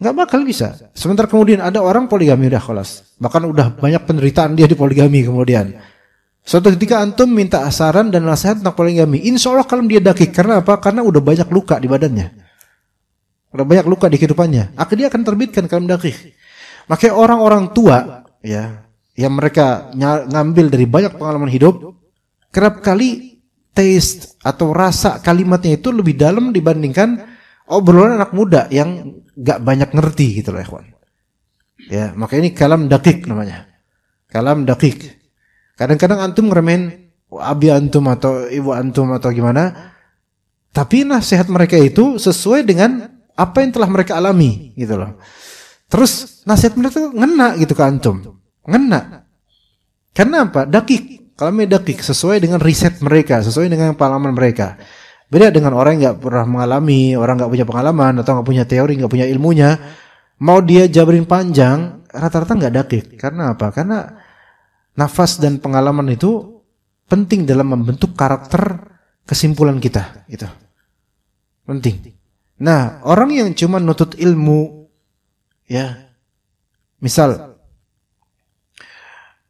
Nggak bakal bisa. Sebentar kemudian ada orang poligami udah kholas, bahkan udah banyak penderitaan dia di poligami kemudian. Suatu ketika antum minta saran dan nasihat tentang poligami, insya Allah kalau dia daqiq. Karena apa? Karena udah banyak luka di badannya, udah banyak luka di kehidupannya. Akhirnya dia akan terbitkan kalam daqiq. Makanya orang-orang tua ya, yang mereka ngambil dari banyak pengalaman hidup, kerap kali taste atau rasa kalimatnya itu lebih dalam dibandingkan obrolan anak muda yang gak banyak ngerti gitu loh ikhwan. Ya, maka ini kalam daqiq namanya. Kalam daqiq. Kadang-kadang antum ngeremen abi antum atau ibu antum atau gimana, tapi nasihat mereka itu sesuai dengan apa yang telah mereka alami gitu loh. Terus nasihat mereka tuh ngena gitu ke antum. Ngena. Karena apa? Daqiq. Kalamnya daqiq, sesuai dengan riset mereka, sesuai dengan pengalaman mereka. Beda dengan orang yang nggak pernah mengalami, orang nggak punya pengalaman atau nggak punya teori, nggak punya ilmunya, mau dia jabarin panjang, rata-rata nggak daqiq. Karena apa? Karena nafas dan pengalaman itu penting dalam membentuk karakter kesimpulan kita, gitu. Penting. Nah, orang yang cuma nutut ilmu, ya, misal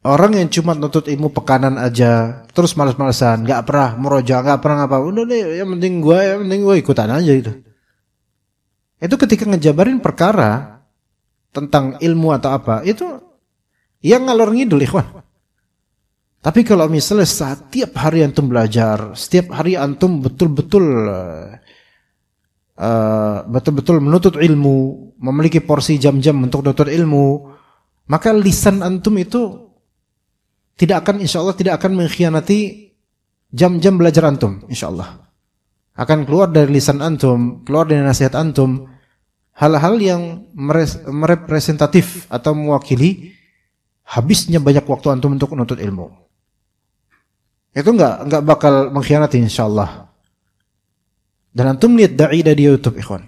orang yang cuma nutut ilmu pekanan aja, terus malas-malasan, nggak pernah meroja, nggak pernah ngapa, udah deh, yang penting gue ikutan aja itu. Itu ketika ngejabarin perkara tentang ilmu atau apa, itu yang ngalor ngidul ikhwan. Tapi kalau misalnya setiap hari antum belajar, setiap hari antum betul-betul menuntut ilmu, memiliki porsi jam-jam untuk menuntut ilmu, maka lisan antum itu insya Allah tidak akan mengkhianati jam-jam belajar antum, insya Allah. Akan keluar dari lisan antum, keluar dari nasihat antum, hal-hal yang merepresentatif atau mewakili habisnya banyak waktu antum untuk menuntut ilmu. Itu enggak bakal mengkhianati insya Allah. Dan antum lihat dai-dai di YouTube, ikhwan.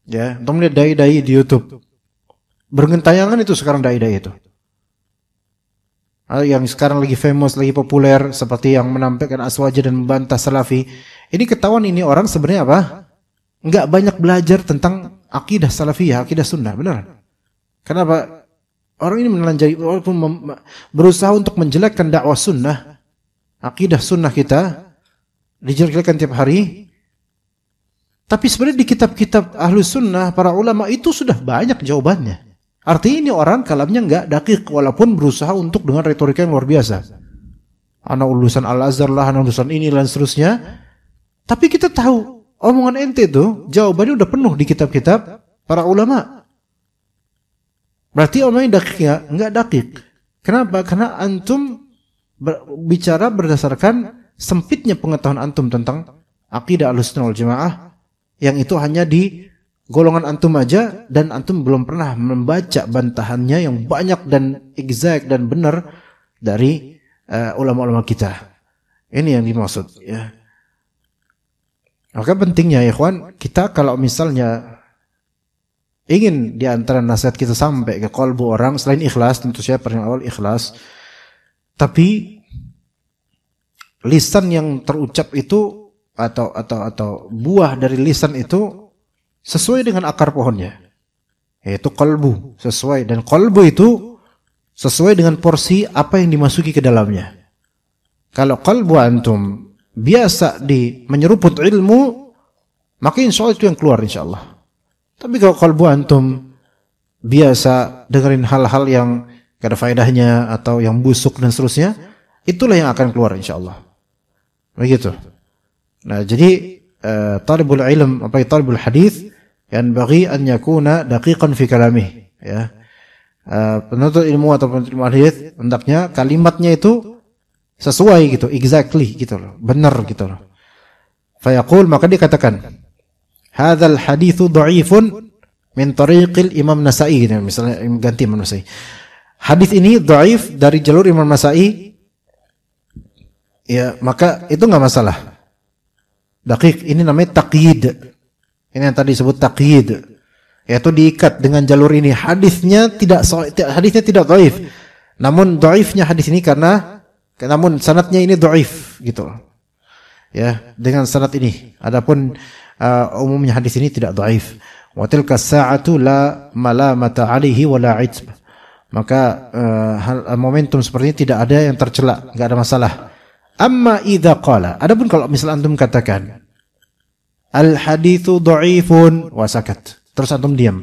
Ya, antum lihat dai-dai di YouTube. Bergentayangan itu sekarang dai-dai itu. Yang sekarang lagi famous, lagi populer, seperti yang menampilkan aswaja dan membantah salafi. Ini ketahuan ini orang sebenarnya apa? Enggak banyak belajar tentang akidah salafiyah, akidah sunnah, benar. Kenapa? Orang ini menelanjangi, berusaha untuk menjelekkan dakwah sunnah, akidah sunnah kita, dijelekkan tiap hari. Tapi sebenarnya di kitab-kitab ahlu sunnah, para ulama itu sudah banyak jawabannya. Artinya ini orang kalamnya enggak daqiq, walaupun berusaha untuk dengan retorika yang luar biasa. Anak lulusan Al-Azhar lah, anak lulusan ini dan seterusnya. Tapi kita tahu omongan ente itu jawabannya udah penuh di kitab-kitab para ulama. Berarti omongnya daqiq ya? Enggak daqiq. Kenapa? Karena antum bicara berdasarkan sempitnya pengetahuan antum tentang akidah Ahlussunnah wal Jamaah, yang itu hanya di golongan antum aja, dan antum belum pernah membaca bantahannya yang banyak dan exact dan benar dari ulama-ulama kita. Ini yang dimaksud ya. Maka pentingnya ya ikhwan, kita kalau misalnya ingin di antara nasihat kita sampai ke kalbu orang, selain ikhlas, tentu saja paling awal ikhlas, tapi lisan yang terucap itu atau buah dari lisan itu sesuai dengan akar pohonnya, yaitu qalbu, sesuai, dan qalbu itu sesuai dengan porsi apa yang dimasuki ke dalamnya. Kalau qalbu antum biasa menyeruput ilmu, maka insya Allah itu yang keluar insya Allah. Tapi kalau qalbu antum biasa dengerin hal-hal yang gak ada faedahnya atau yang busuk dan seterusnya, itulah yang akan keluar insya Allah. Begitu. Nah, jadi talibul ilm, talibul hadis, yanbaghi an yakuna daqiqan fi kalamih, ya. Penuntut ilmu atau penuntut ilmu hadis hendaknya kalimatnya itu sesuai gitu, exactly gitu loh, benar gitu loh. Fayaqul, maka dia katakan, hadzal haditsu dha'ifun min tariqil Imam Nasa'i, gitu. Misalnya ganti Imam Nasa'i. Hadis ini dhaif dari jalur Imam Nasa'i, ya, maka itu enggak masalah. Daqiq ini namanya taqyid. Ini yang tadi disebut taqyid, yaitu diikat dengan jalur ini. Hadisnya tidak dhaif. Namun dhaifnya hadis ini namun sanadnya ini dhaif gitu. Ya, dengan sanad ini. Adapun umumnya hadis ini tidak dhaif. Wa tilka sa'atu la malamata 'alaihi wa la 'itb. Maka momentum seperti ini tidak ada yang tercela, enggak ada masalah. Amma idza qala, adapun kalau misal antum katakan al haditsu dhaifun wa sakat, terus antum diam.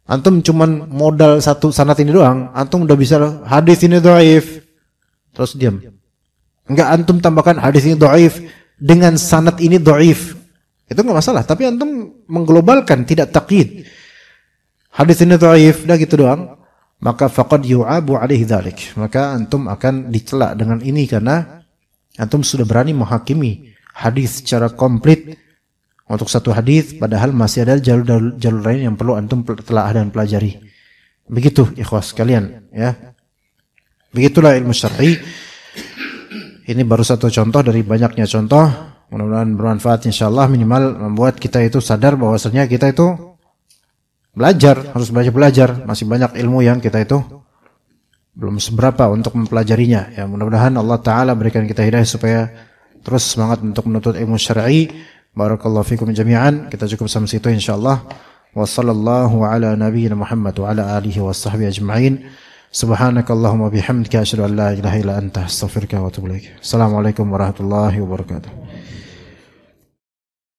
Antum cuman modal satu sanad ini doang, antum udah bisa hadis ini dhaif, terus diam. Enggak antum tambahkan hadis ini dhaif dengan sanad ini dhaif. Itu enggak masalah, tapi antum mengglobalkan, tidak taqyid. Hadis ini dhaif, dah gitu doang. Maka faqad yu'abu alaihi dzalik. Maka antum akan dicela dengan ini karena antum sudah berani menghakimi hadis secara komplit untuk satu hadis, padahal masih ada jalur lain yang perlu antum telah dan pelajari. Begitu ikhwas sekalian, ya. Begitulah ilmu syar'i. Ini baru satu contoh dari banyaknya contoh. Mudah-mudahan bermanfaat insyaallah, minimal membuat kita itu sadar bahwasanya kita itu harus belajar. Masih banyak ilmu yang kita itu belum seberapa untuk mempelajarinya. Ya, mudah-mudahan Allah Ta'ala berikan kita hidayah supaya terus semangat untuk menuntut ilmu syar'i. Barakallahu fikum jami'an. Kita cukup sampai situ insyaallah. Wa sallallahu ala nabiyyina Muhammad wa ala alihi wa sahbihi ajma'in. Subhanakallahumma bihamdika asyhadu an la ilaha illa anta astaghfiruka wa atubu ilaik. Assalamualaikum warahmatullahi wabarakatuh.